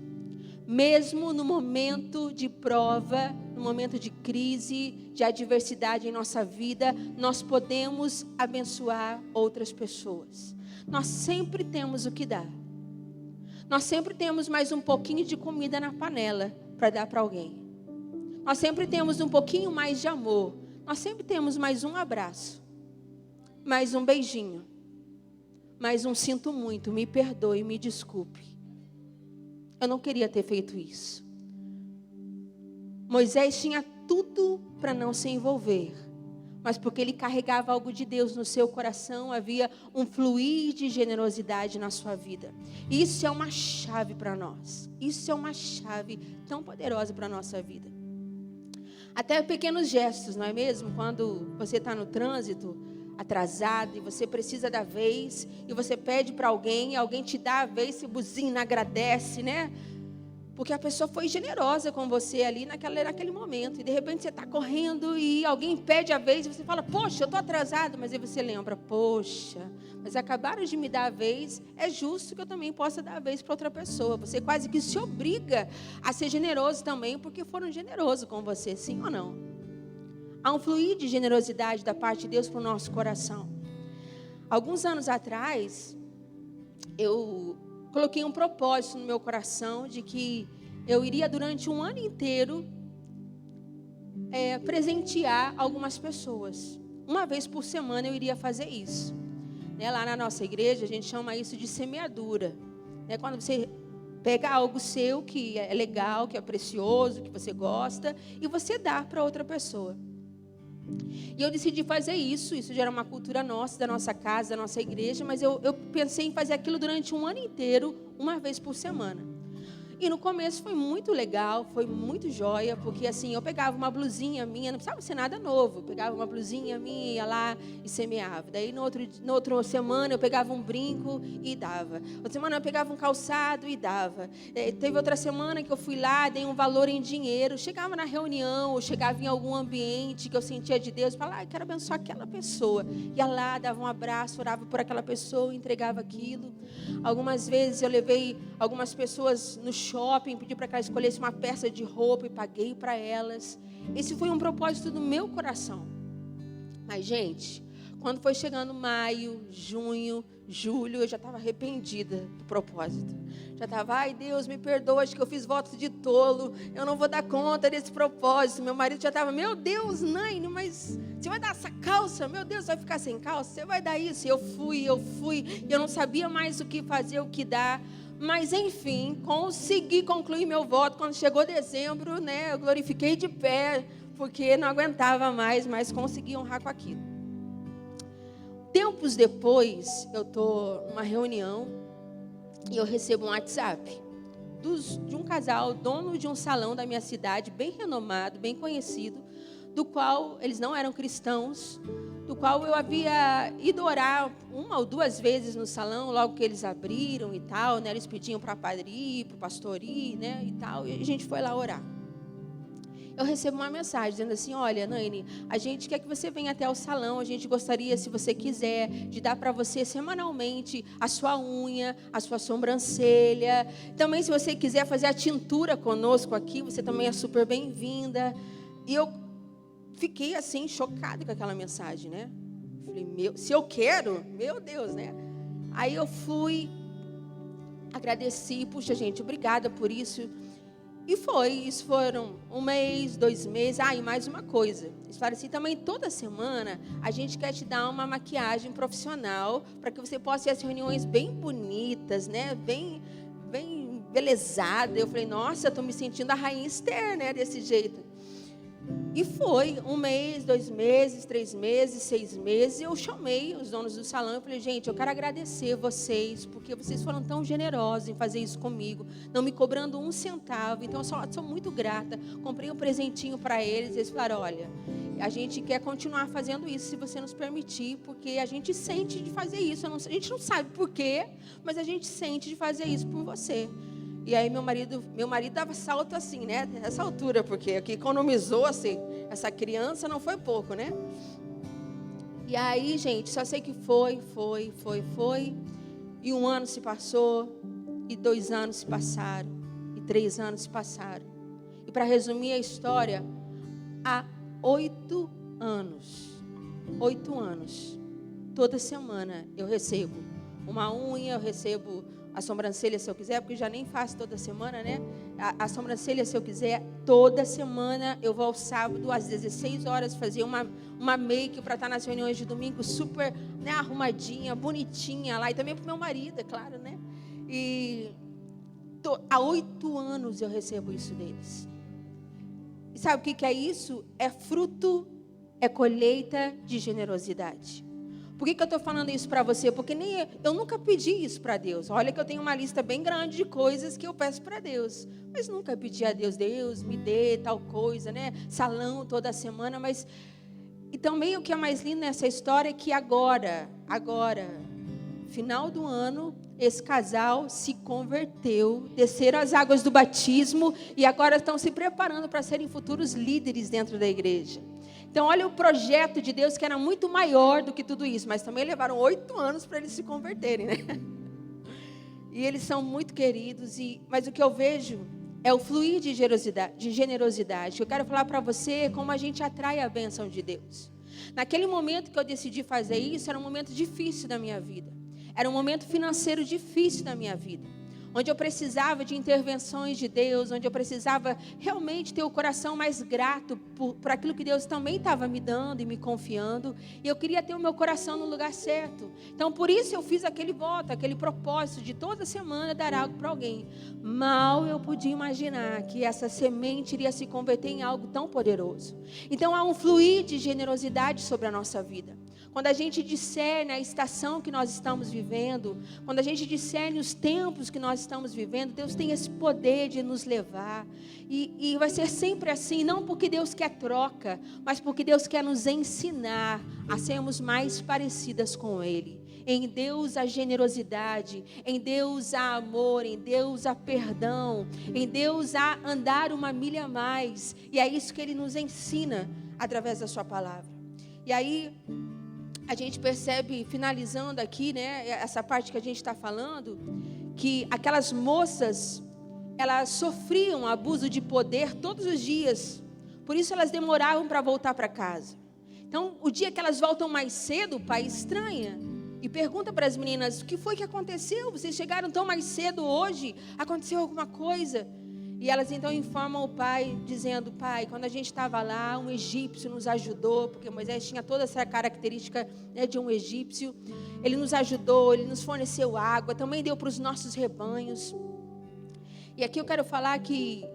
Mesmo no momento de prova, no momento de crise, de adversidade em nossa vida, nós podemos abençoar outras pessoas. Nós sempre temos o que dar. Nós sempre temos mais um pouquinho de comida na panela para dar para alguém. Nós sempre temos um pouquinho mais de amor. Nós sempre temos mais um abraço, mais um beijinho, mais um sinto muito, me perdoe, me desculpe. Eu não queria ter feito isso. Moisés tinha tudo para não se envolver, mas porque ele carregava algo de Deus no seu coração, havia um fluir de generosidade na sua vida. Isso é uma chave para nós. Isso é uma chave tão poderosa para a nossa vida. Até pequenos gestos, não é mesmo? Quando você está no trânsito, atrasado, e você precisa da vez, e você pede para alguém, e alguém te dá a vez, se buzina, agradece, né? Porque a pessoa foi generosa com você ali naquele momento. E de repente você está correndo e alguém pede a vez. E você fala, poxa, eu estou atrasado. Mas aí você lembra, poxa, mas acabaram de me dar a vez. É justo que eu também possa dar a vez para outra pessoa. Você quase que se obriga a ser generoso também, porque foram generosos com você, sim ou não? Há um fluir de generosidade da parte de Deus para o nosso coração. Alguns anos atrás, eu coloquei um propósito no meu coração de que eu iria durante um ano inteiro presentear algumas pessoas. Uma vez por semana eu iria fazer isso. Lá na nossa igreja a gente chama isso de semeadura. Quando você pega algo seu que é legal, que é precioso, que você gosta, e você dá para outra pessoa. E eu decidi fazer isso já era uma cultura nossa, da nossa casa, da nossa igreja, mas eu pensei em fazer aquilo durante um ano inteiro, uma vez por semana. E no começo foi muito legal, foi muito joia, porque assim, eu pegava uma blusinha minha, não precisava ser nada novo, eu pegava uma blusinha minha, ia lá e semeava. Daí, na outra semana, eu pegava um brinco e dava. Outra semana, eu pegava um calçado e dava. Teve outra semana que eu fui lá, dei um valor em dinheiro, chegava na reunião, ou chegava em algum ambiente que eu sentia de Deus, falava, eu quero abençoar aquela pessoa. Ia lá, dava um abraço, orava por aquela pessoa, entregava aquilo. Algumas vezes eu levei algumas pessoas no shopping, pedi para que elas escolhessem uma peça de roupa e paguei para elas. Esse foi um propósito do meu coração. Mas, gente, quando foi chegando maio, junho, julho, eu já estava arrependida do propósito. Já estava, ai Deus, me perdoa, acho que eu fiz voto de tolo, eu não vou dar conta desse propósito. Meu marido já estava, meu Deus, Naine, mas você vai dar essa calça? Meu Deus, vai ficar sem calça? Você vai dar isso? E eu fui, e eu não sabia mais o que fazer, o que dar. Mas, enfim, consegui concluir meu voto. Quando chegou dezembro, eu glorifiquei de pé, porque não aguentava mais, mas consegui honrar com aquilo. Tempos depois, eu estou numa reunião e eu recebo um WhatsApp de um casal, dono de um salão da minha cidade, bem renomado, bem conhecido, do qual eles não eram cristãos, do qual eu havia ido orar uma ou duas vezes no salão, logo que eles abriram e tal, eles pediam para padre ir, para o pastor ir, e tal, e a gente foi lá orar. Eu recebo uma mensagem dizendo assim, olha, Naine, a gente quer que você venha até o salão, a gente gostaria, se você quiser, de dar para você semanalmente a sua unha, a sua sobrancelha. Também, se você quiser fazer a tintura conosco aqui, você também é super bem-vinda. E eu fiquei assim, chocada com aquela mensagem, Falei, se eu quero, meu Deus, Aí eu fui, agradeci, puxa gente, obrigada por isso. E isso foram 1 mês, 2 meses, e mais uma coisa. Eles falaram assim, também toda semana a gente quer te dar uma maquiagem profissional, para que você possa ter as reuniões bem bonitas, bem embelezada. Eu falei, nossa, eu estou me sentindo a rainha Esther, desse jeito. E foi 1 mês, 2 meses, 3 meses, 6 meses. Eu chamei os donos do salão e falei, gente, eu quero agradecer vocês, porque vocês foram tão generosos em fazer isso comigo, não me cobrando 1 centavo. Então, eu sou muito grata. Comprei um presentinho para eles. Eles falaram, olha, a gente quer continuar fazendo isso, se você nos permitir, porque a gente sente de fazer isso. A gente não sabe por quê, mas a gente sente de fazer isso por você. E aí meu marido dava salto assim, nessa altura, porque aqui economizou assim, essa criança não foi pouco, E aí, gente, só sei que foi. E 1 ano se passou, e 2 anos se passaram, e 3 anos se passaram. E para resumir a história, há 8 anos, toda semana eu recebo uma unha, eu recebo a sobrancelha se eu quiser, porque eu já nem faço toda semana, A sobrancelha se eu quiser, toda semana eu vou ao sábado às 16 horas fazer uma make para estar nas reuniões de domingo super arrumadinha, bonitinha lá, e também para o meu marido, é claro, E há 8 anos eu recebo isso deles. E sabe o que é isso? É fruto, é colheita de generosidade. Por que eu estou falando isso para você? Porque eu nunca pedi isso para Deus. Olha que eu tenho uma lista bem grande de coisas que eu peço para Deus. Mas nunca pedi a Deus, Deus me dê tal coisa, Salão toda semana. E também o que é mais lindo nessa história é que agora, final do ano, esse casal se converteu, desceram as águas do batismo e agora estão se preparando para serem futuros líderes dentro da igreja. Então, olha o projeto de Deus, que era muito maior do que tudo isso, mas também levaram 8 anos para eles se converterem, E eles são muito queridos, mas o que eu vejo é o fluir de generosidade. Eu quero falar para você como a gente atrai a bênção de Deus. Naquele momento que eu decidi fazer isso, era um momento difícil da minha vida. Era um momento financeiro difícil da minha vida. onde eu precisava de intervenções de Deus, onde eu precisava realmente ter o coração mais grato por aquilo que Deus também estava me dando e me confiando, e eu queria ter o meu coração no lugar certo. Então por isso eu fiz aquele voto, aquele propósito de toda semana dar algo para alguém. Mal eu podia imaginar que essa semente iria se converter em algo tão poderoso. Então há um fluir de generosidade sobre a nossa vida. Quando a gente discerne a estação que nós estamos vivendo, quando a gente discerne os tempos que nós estamos vivendo, Deus tem esse poder de nos levar. E vai ser sempre assim, não porque Deus quer troca, mas porque Deus quer nos ensinar a sermos mais parecidas com Ele. Em Deus há generosidade, em Deus há amor, em Deus há perdão, em Deus há andar uma milha a mais. E é isso que Ele nos ensina através da sua palavra. E aí a gente percebe, finalizando aqui, né, essa parte que a gente está falando, que aquelas moças, elas sofriam abuso de poder todos os dias. Por isso elas demoravam para voltar para casa. Então, o dia que elas voltam mais cedo, o pai estranha e pergunta para as meninas: o que foi que aconteceu? Vocês chegaram tão mais cedo hoje? Aconteceu alguma coisa? E elas então informam o pai, dizendo: pai, quando a gente estava lá, um egípcio nos ajudou, porque Moisés tinha toda essa característica, né, de um egípcio. Ele nos ajudou, ele nos forneceu água, também deu para os nossos rebanhos. E aqui eu quero falar que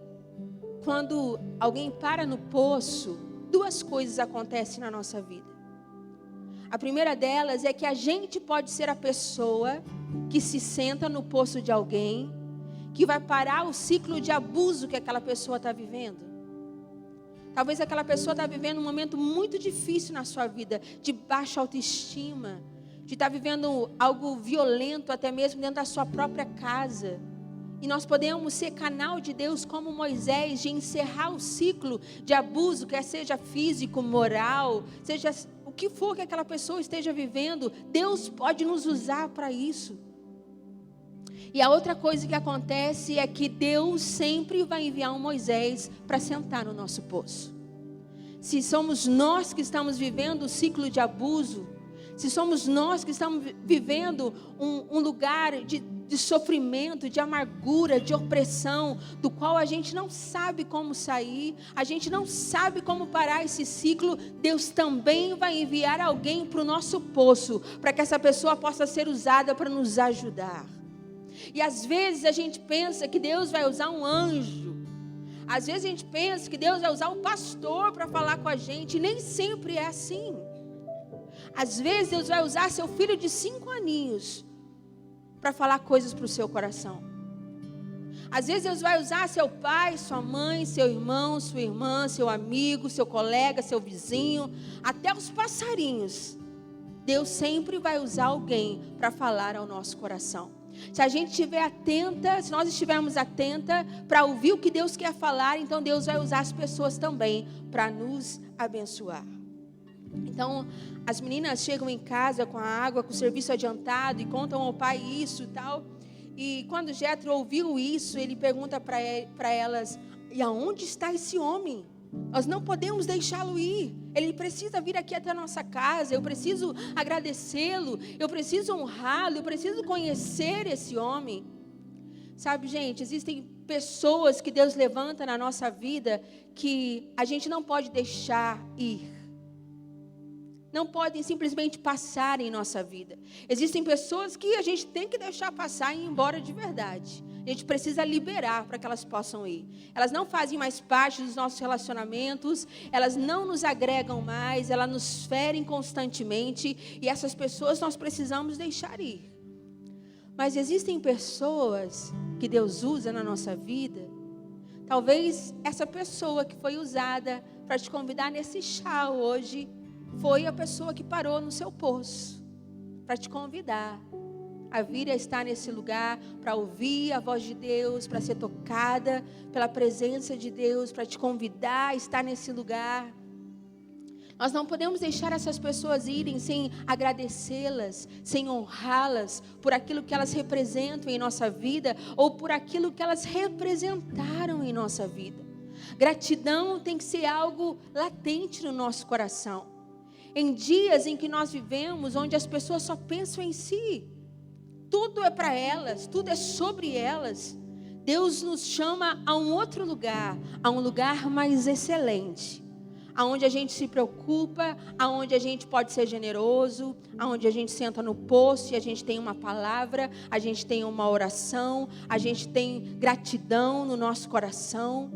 quando alguém para no poço, duas coisas acontecem na nossa vida. A primeira delas é que a gente pode ser a pessoa que se senta no poço de alguém, que vai parar o ciclo de abuso que aquela pessoa está vivendo. Talvez aquela pessoa está vivendo um momento muito difícil na sua vida, de baixa autoestima, de estar vivendo algo violento até mesmo dentro da sua própria casa. E nós podemos ser canal de Deus como Moisés, de encerrar o ciclo de abuso, quer seja físico, moral, seja o que for que aquela pessoa esteja vivendo. Deus pode nos usar para isso. E a outra coisa que acontece é que Deus sempre vai enviar um Moisés para sentar no nosso poço. Se somos nós que estamos vivendo o ciclo de abuso, se somos nós que estamos vivendo um lugar de sofrimento, de amargura, de opressão, do qual a gente não sabe como sair, a gente não sabe como parar esse ciclo, Deus também vai enviar alguém para o nosso poço, para que essa pessoa possa ser usada para nos ajudar. E às vezes a gente pensa que Deus vai usar um anjo. Às vezes a gente pensa que Deus vai usar um pastor para falar com a gente. E nem sempre é assim. Às vezes Deus vai usar seu filho de 5 aninhos para falar coisas para o seu coração. Às vezes Deus vai usar seu pai, sua mãe, seu irmão, sua irmã, seu amigo, seu colega, seu vizinho, até os passarinhos. Deus sempre vai usar alguém para falar ao nosso coração. Se a gente estiver atenta, se nós estivermos atenta para ouvir o que Deus quer falar, então Deus vai usar as pessoas também para nos abençoar. Então, as meninas chegam em casa com a água, com o serviço adiantado e contam ao pai isso e tal. E quando Jétro ouviu isso, ele pergunta para elas: e aonde está esse homem? Nós não podemos deixá-lo ir. Ele precisa vir aqui até a nossa casa. Eu preciso agradecê-lo. Eu preciso honrá-lo. Eu preciso conhecer esse homem. Sabe, gente, existem pessoas que Deus levanta na nossa vida que a gente não pode deixar ir. Não podem simplesmente passar em nossa vida. Existem pessoas que a gente tem que deixar passar e ir embora de verdade. A gente precisa liberar para que elas possam ir. Elas não fazem mais parte dos nossos relacionamentos, elas não nos agregam mais, elas nos ferem constantemente, e essas pessoas nós precisamos deixar ir. Mas existem pessoas que Deus usa na nossa vida. Talvez essa pessoa que foi usada para te convidar nesse chá hoje foi a pessoa que parou no seu poço para te convidar a vir a estar nesse lugar, para ouvir a voz de Deus, para ser tocada pela presença de Deus, para te convidar a estar nesse lugar. Nós não podemos deixar essas pessoas irem sem agradecê-las, sem honrá-las por aquilo que elas representam em nossa vida ou por aquilo que elas representaram em nossa vida. Gratidão tem que ser algo latente no nosso coração. Em dias em que nós vivemos, onde as pessoas só pensam em si, tudo é para elas, tudo é sobre elas. Deus nos chama a um outro lugar, a um lugar mais excelente, aonde a gente se preocupa, aonde a gente pode ser generoso, aonde a gente senta no poço e a gente tem uma palavra, a gente tem uma oração, a gente tem gratidão no nosso coração,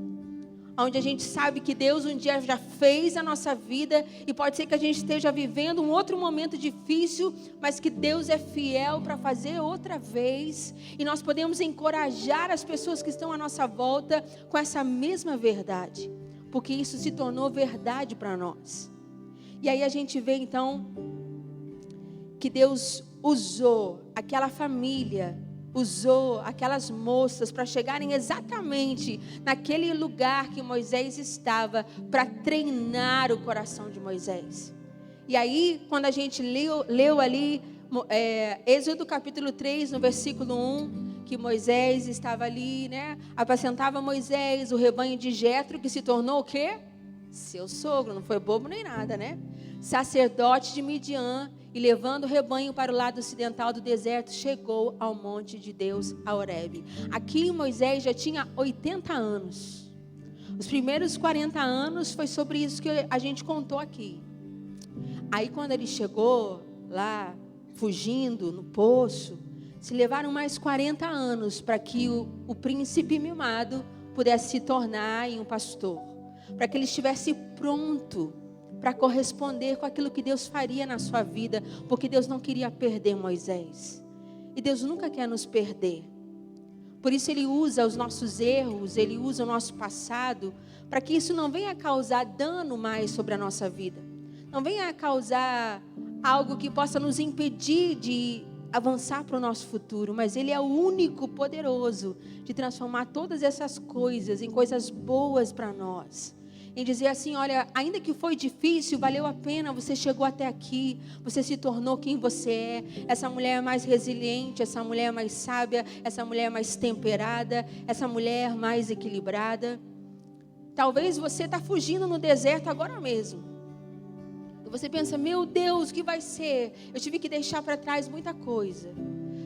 aonde a gente sabe que Deus um dia já fez a nossa vida e pode ser que a gente esteja vivendo um outro momento difícil, mas que Deus é fiel para fazer outra vez, e nós podemos encorajar as pessoas que estão à nossa volta com essa mesma verdade, porque isso se tornou verdade para nós. E aí a gente vê então que Deus usou aquela família, usou aquelas moças para chegarem exatamente naquele lugar que Moisés estava, para treinar o coração de Moisés. E aí, quando a gente leu ali, Êxodo capítulo 3, no versículo 1, que Moisés estava ali, né? Apacentava Moisés o rebanho de Jetro, que se tornou o quê? Seu sogro, não foi bobo nem nada, né? Sacerdote de Midian, e levando o rebanho para o lado ocidental do deserto, chegou ao monte de Deus, a Horebe. Aqui Moisés já tinha 80 anos. Os primeiros 40 anos foi sobre isso que a gente contou aqui. Aí quando ele chegou lá, fugindo no poço, se levaram mais 40 anos para que o príncipe mimado pudesse se tornar um pastor, para que ele estivesse pronto para corresponder com aquilo que Deus faria na sua vida, porque Deus não queria perder Moisés, e Deus nunca quer nos perder. Por isso Ele usa os nossos erros, Ele usa o nosso passado, para que isso não venha causar dano mais sobre a nossa vida, não venha causar algo que possa nos impedir de avançar para o nosso futuro, mas Ele é o único poderoso de transformar todas essas coisas em coisas boas para nós. Em dizer assim, olha, ainda que foi difícil, valeu a pena, você chegou até aqui, você se tornou quem você é, essa mulher mais resiliente, essa mulher mais sábia, essa mulher mais temperada, essa mulher mais equilibrada. Talvez você está fugindo no deserto agora mesmo. E você pensa, meu Deus, o que vai ser? Eu tive que deixar para trás muita coisa.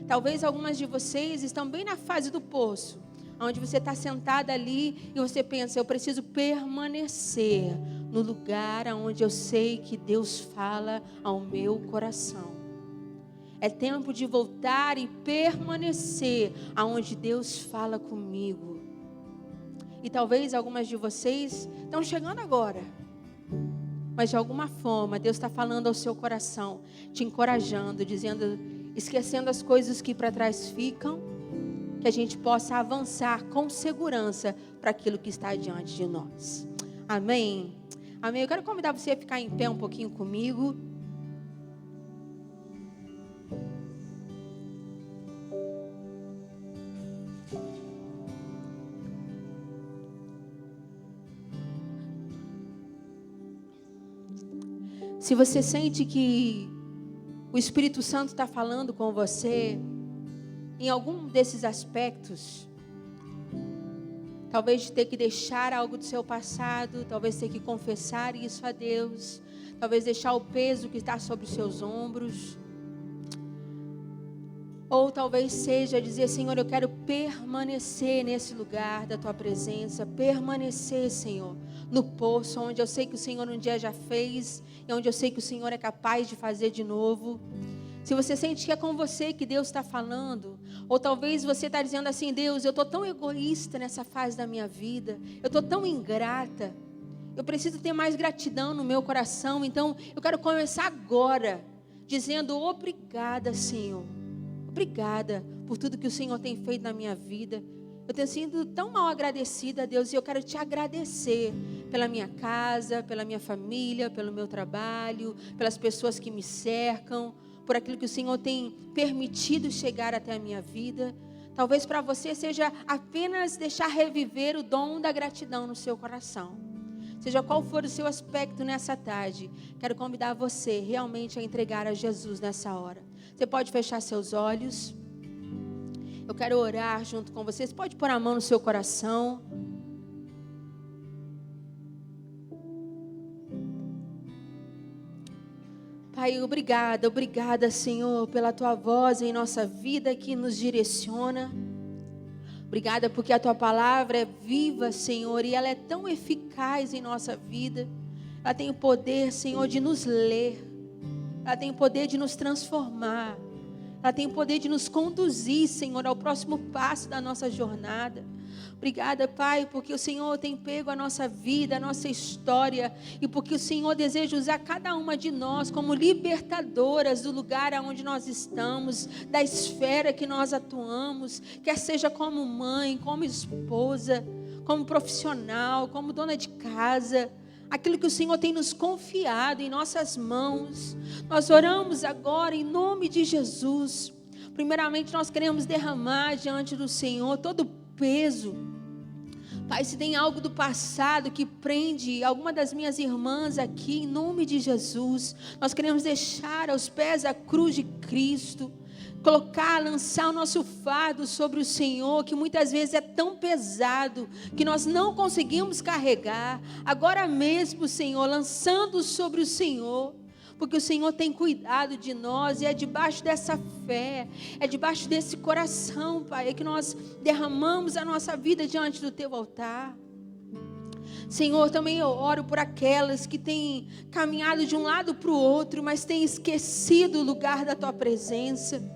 Talvez algumas de vocês estão bem na fase do poço, onde você está sentada ali e você pensa, eu preciso permanecer no lugar onde eu sei que Deus fala ao meu coração. É tempo de voltar e permanecer aonde Deus fala comigo. E talvez algumas de vocês estão chegando agora, mas de alguma forma Deus está falando ao seu coração, te encorajando, dizendo, esquecendo as coisas que para trás ficam, que a gente possa avançar com segurança para aquilo que está diante de nós. Amém? Amém? Eu quero convidar você a ficar em pé um pouquinho comigo. Se você sente que o Espírito Santo está falando com você em algum desses aspectos, talvez de ter que deixar algo do seu passado, talvez ter que confessar isso a Deus, talvez deixar o peso que está sobre os seus ombros, ou talvez seja dizer, Senhor, eu quero permanecer nesse lugar da Tua presença, permanecer, Senhor, no poço onde eu sei que o Senhor um dia já fez, e onde eu sei que o Senhor é capaz de fazer de novo. Se você sente que é com você que Deus está falando, ou talvez você está dizendo assim, Deus, eu estou tão egoísta nessa fase da minha vida, eu estou tão ingrata, eu preciso ter mais gratidão no meu coração, então eu quero começar agora, dizendo obrigada, Senhor, obrigada por tudo que o Senhor tem feito na minha vida. Eu tenho sido tão mal agradecida a Deus, e eu quero te agradecer pela minha casa, pela minha família, pelo meu trabalho, pelas pessoas que me cercam, por aquilo que o Senhor tem permitido chegar até a minha vida. Talvez para você seja apenas deixar reviver o dom da gratidão no seu coração. Seja qual for o seu aspecto nessa tarde, quero convidar você realmente a entregar a Jesus nessa hora. Você pode fechar seus olhos. Eu quero orar junto com você. Você pode pôr a mão no seu coração. Pai, obrigada, Senhor, pela Tua voz em nossa vida que nos direciona. Obrigada porque a Tua palavra é viva, Senhor, e ela é tão eficaz em nossa vida. Ela tem o poder, Senhor, de nos ler. Ela tem o poder de nos transformar. Ela tem o poder de nos conduzir, Senhor, ao próximo passo da nossa jornada. Obrigada, Pai, porque o Senhor tem pego a nossa vida, a nossa história, e porque o Senhor deseja usar cada uma de nós como libertadoras do lugar onde nós estamos, da esfera que nós atuamos, quer seja como mãe, como esposa, como profissional, como dona de casa. Aquilo que o Senhor tem nos confiado em nossas mãos. Nós oramos agora em nome de Jesus. Primeiramente nós queremos derramar diante do Senhor todo o peso. Pai, se tem algo do passado que prende alguma das minhas irmãs aqui, em nome de Jesus, nós queremos deixar aos pés a cruz de Cristo. Colocar, lançar o nosso fardo sobre o Senhor, que muitas vezes é tão pesado, que nós não conseguimos carregar. Agora mesmo, Senhor, lançando sobre o Senhor, porque o Senhor tem cuidado de nós, e é debaixo dessa fé, é debaixo desse coração, Pai, é que nós derramamos a nossa vida diante do Teu altar. Senhor, também eu oro por aquelas que têm caminhado de um lado para o outro, mas têm esquecido o lugar da Tua presença.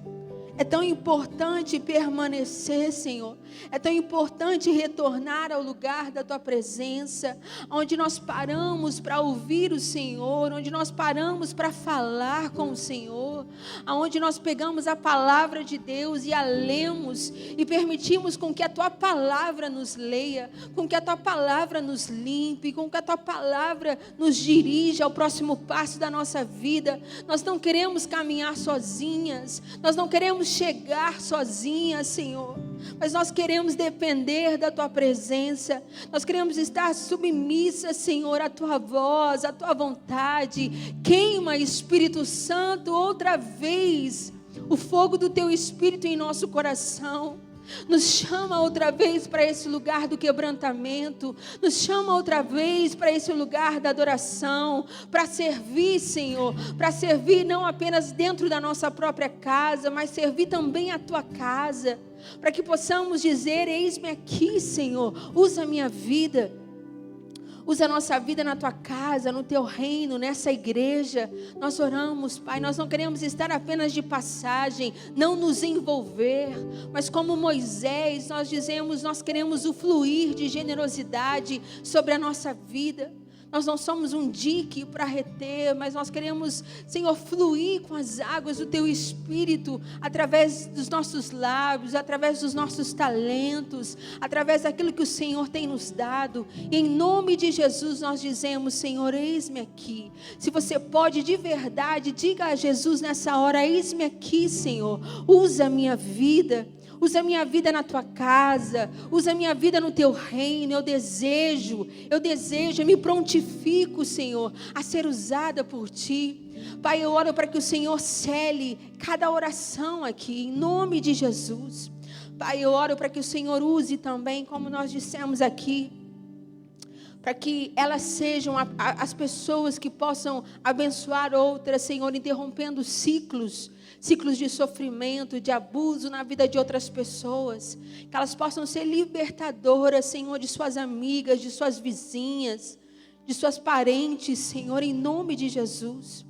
É tão importante permanecer, Senhor. É tão importante retornar ao lugar da Tua presença, onde nós paramos para ouvir o Senhor, onde nós paramos para falar com o Senhor, onde nós pegamos a palavra de Deus e a lemos e permitimos com que a Tua palavra nos leia, com que a Tua palavra nos limpe, com que a Tua palavra nos dirija ao próximo passo da nossa vida. Nós não queremos caminhar sozinhas, nós não queremos chegar sozinhas, Senhor, mas nós queremos depender da Tua presença. Nós queremos estar submissas, Senhor, à Tua voz, à Tua vontade. Queima, Espírito Santo, outra vez o fogo do Teu Espírito em nosso coração. Nos chama outra vez para esse lugar do quebrantamento. Nos chama outra vez para esse lugar da adoração. Para servir, Senhor. Para servir não apenas dentro da nossa própria casa, mas servir também a Tua casa. Para que possamos dizer: eis-me aqui, Senhor. Usa a minha vida. Usa a nossa vida na Tua casa, no Teu reino, nessa igreja. Nós oramos, Pai, nós não queremos estar apenas de passagem, não nos envolver, mas como Moisés, nós dizemos, nós queremos o fluir de generosidade sobre a nossa vida. Nós não somos um dique para reter, mas nós queremos, Senhor, fluir com as águas do Teu Espírito, através dos nossos lábios, através dos nossos talentos, através daquilo que o Senhor tem nos dado. E em nome de Jesus nós dizemos: Senhor, eis-me aqui. Se você pode de verdade, diga a Jesus nessa hora: eis-me aqui, Senhor. Usa a minha vida. Usa a minha vida na Tua casa, usa a minha vida no Teu reino. Eu desejo, eu me prontifico, Senhor, a ser usada por Ti. Pai, eu oro para que o Senhor cele cada oração aqui, em nome de Jesus. Pai, eu oro para que o Senhor use também, como nós dissemos aqui, para que elas sejam as pessoas que possam abençoar outras, Senhor, interrompendo ciclos de sofrimento, de abuso na vida de outras pessoas, que elas possam ser libertadoras, Senhor, de suas amigas, de suas vizinhas, de suas parentes, Senhor, em nome de Jesus.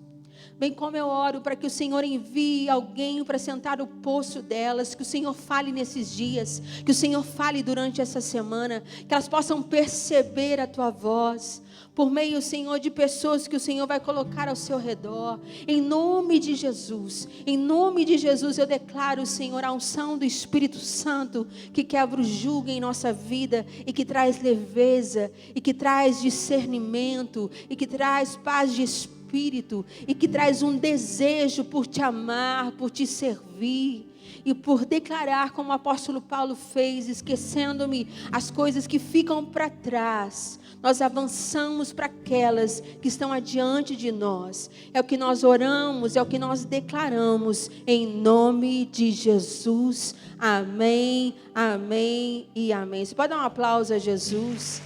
Bem como eu oro para que o Senhor envie alguém para sentar no poço delas, que o Senhor fale nesses dias, que o Senhor fale durante essa semana, que elas possam perceber a Tua voz, por meio, Senhor, de pessoas que o Senhor vai colocar ao seu redor, em nome de Jesus. Em nome de Jesus eu declaro, Senhor, a unção do Espírito Santo, que quebra o jugo em nossa vida, e que traz leveza, e que traz discernimento, e que traz paz de espírito, e que traz um desejo por Te amar, por Te servir, e por declarar, como o apóstolo Paulo fez, esquecendo-me as coisas que ficam para trás, nós avançamos para aquelas que estão adiante de nós. É o que nós oramos, é o que nós declaramos, em nome de Jesus. Amém, amém e amém. Você pode dar um aplauso a Jesus?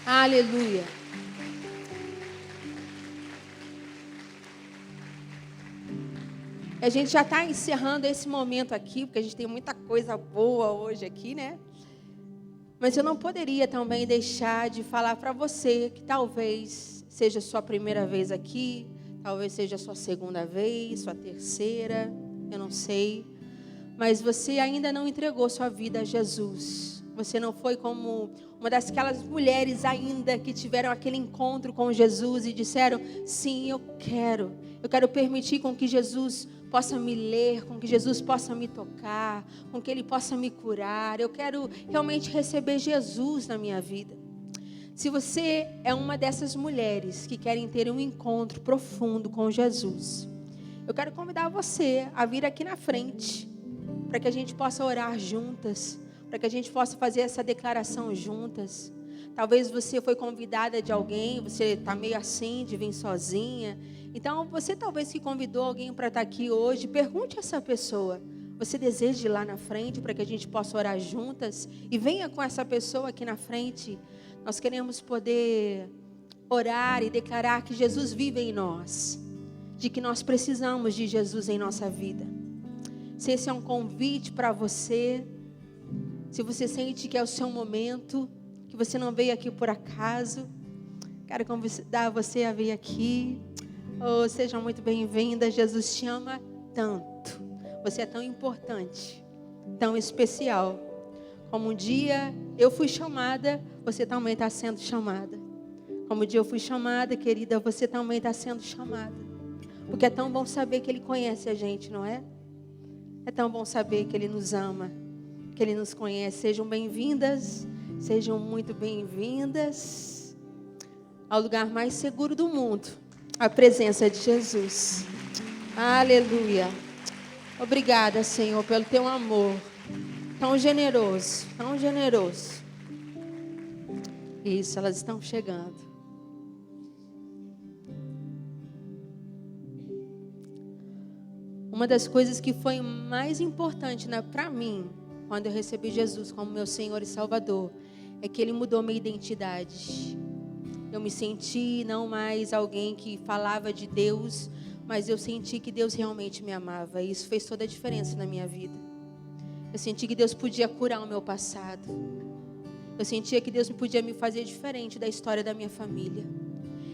Aleluia. A gente já está encerrando esse momento aqui, porque a gente tem muita coisa boa hoje aqui, né? Mas eu não poderia também deixar de falar para você que talvez seja a sua primeira vez aqui, talvez seja a sua segunda vez, sua terceira, eu não sei. Mas você ainda não entregou sua vida a Jesus. Você não foi como uma daquelas mulheres ainda que tiveram aquele encontro com Jesus e disseram: sim, eu quero permitir com que Jesus possa me ler, com que Jesus possa me tocar, com que Ele possa me curar. Eu quero realmente receber Jesus na minha vida. Se você é uma dessas mulheres que querem ter um encontro profundo com Jesus, eu quero convidar você a vir aqui na frente, para que a gente possa orar juntas, para que a gente possa fazer essa declaração juntas. Talvez você foi convidada de alguém, você está meio assim de vir sozinha. Então, você talvez que convidou alguém para estar aqui hoje, pergunte a essa pessoa: você deseja ir lá na frente para que a gente possa orar juntas? E venha com essa pessoa aqui na frente. Nós queremos poder orar e declarar que Jesus vive em nós, de que nós precisamos de Jesus em nossa vida. Se esse é um convite para você, se você sente que é o seu momento, que você não veio aqui por acaso, quero convidar você a vir aqui. Oh, sejam muito bem-vindas. Jesus te ama tanto. Você é tão importante, tão especial. Como um dia eu fui chamada, você também está sendo chamada. Como um dia eu fui chamada, querida, você também está sendo chamada. Porque é tão bom saber que Ele conhece a gente, não é? É tão bom saber que Ele nos ama, que Ele nos conhece. Sejam bem-vindas, sejam muito bem-vindas ao lugar mais seguro do mundo, a presença de Jesus. Aleluia. Obrigada, Senhor, pelo teu amor tão generoso, tão generoso. Isso, elas estão chegando. Uma das coisas que foi mais importante para mim, quando eu recebi Jesus como meu Senhor e Salvador, é que Ele mudou minha identidade. Eu me senti não mais alguém que falava de Deus, mas eu senti que Deus realmente me amava. E isso fez toda a diferença na minha vida. Eu senti que Deus podia curar o meu passado. Eu sentia que Deus podia me fazer diferente da história da minha família.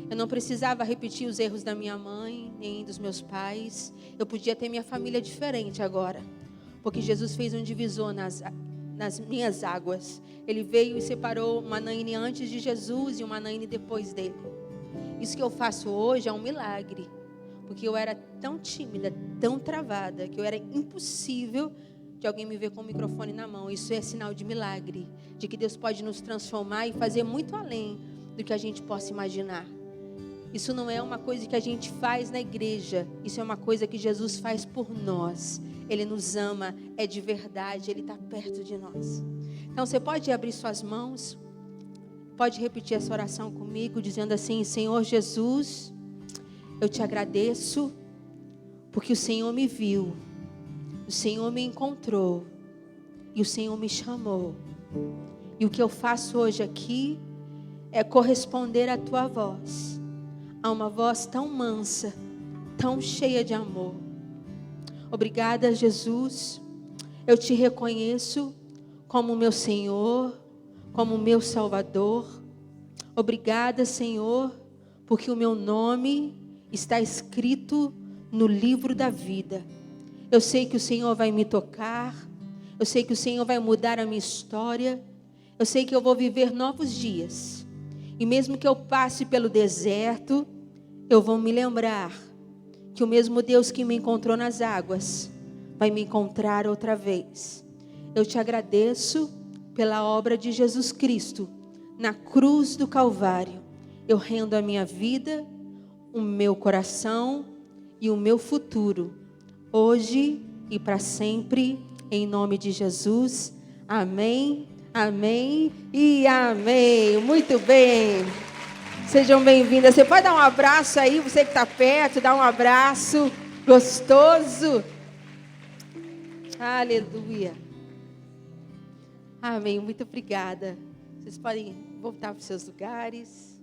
Eu não precisava repetir os erros da minha mãe, nem dos meus pais. Eu podia ter minha família diferente agora. Porque Jesus fez um divisor nas minhas águas. Ele veio e separou uma Naine antes de Jesus e uma Naine depois dele. Isso que eu faço hoje é um milagre. Porque eu era tão tímida, tão travada, que eu era impossível de alguém me ver com o microfone na mão. Isso é sinal de milagre. De que Deus pode nos transformar e fazer muito além do que a gente possa imaginar. Isso não é uma coisa que a gente faz na igreja. Isso é uma coisa que Jesus faz por nós. Ele nos ama, é de verdade, Ele está perto de nós. Então você pode abrir suas mãos, pode repetir essa oração comigo, dizendo assim: Senhor Jesus, eu te agradeço, porque o Senhor me viu, o Senhor me encontrou, e o Senhor me chamou. E o que eu faço hoje aqui é corresponder à Tua voz, a uma voz tão mansa, tão cheia de amor. Obrigada, Jesus. Eu te reconheço como meu Senhor, como meu Salvador. Obrigada, Senhor, porque o meu nome está escrito no livro da vida. Eu sei que o Senhor vai me tocar. Eu sei que o Senhor vai mudar a minha história. Eu sei que eu vou viver novos dias. E mesmo que eu passe pelo deserto, eu vou me lembrar que o mesmo Deus que me encontrou nas águas vai me encontrar outra vez. Eu te agradeço pela obra de Jesus Cristo na cruz do Calvário. Eu rendo a minha vida, o meu coração e o meu futuro, hoje e para sempre, em nome de Jesus. Amém, amém e amém. Muito bem. Sejam bem-vindas. Você pode dar um abraço aí, você que está perto, dá um abraço gostoso. Aleluia. Amém. Muito obrigada. Vocês podem voltar para os seus lugares.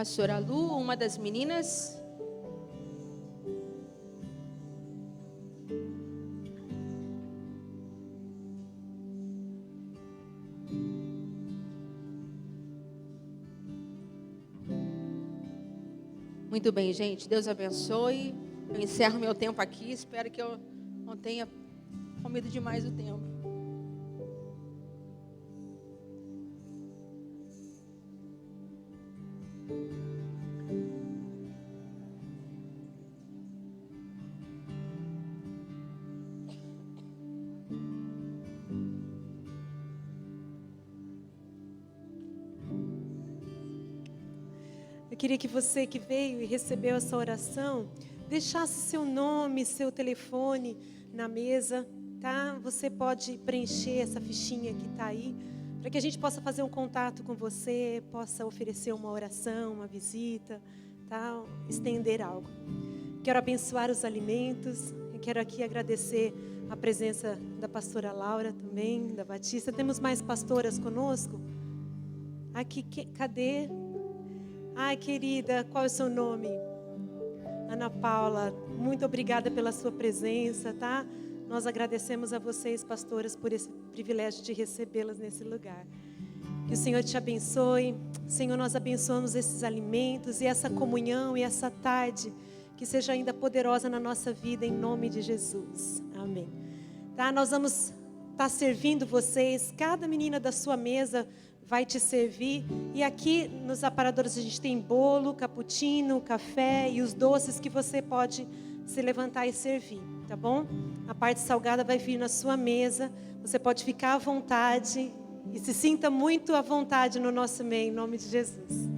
Pastora Lu, uma das meninas. Muito bem, gente. Deus abençoe. Eu encerro meu tempo aqui. Espero que eu não tenha comido demais o tempo. Eu queria que você que veio e recebeu essa oração, deixasse seu nome, seu telefone na mesa, tá? Você pode preencher essa fichinha que está aí, para que a gente possa fazer um contato com você, possa oferecer uma oração, uma visita, tá? Estender algo. Quero abençoar os alimentos, eu quero aqui agradecer a presença da pastora Laura também, da Batista. Temos mais pastoras conosco? Aqui, cadê? Ai, querida, qual é o seu nome? Ana Paula, muito obrigada pela sua presença, tá? Nós agradecemos a vocês, pastoras, por esse privilégio de recebê-las nesse lugar. Que o Senhor te abençoe. Senhor, nós abençoamos esses alimentos e essa comunhão e essa tarde, que seja ainda poderosa na nossa vida, em nome de Jesus. Amém. Tá? Nós vamos estar servindo vocês, cada menina da sua mesa vai te servir. E aqui nos aparadores a gente tem bolo, cappuccino, café e os doces que você pode se levantar e servir, tá bom? A parte salgada vai vir na sua mesa. Você pode ficar à vontade e se sinta muito à vontade no nosso meio, em nome de Jesus.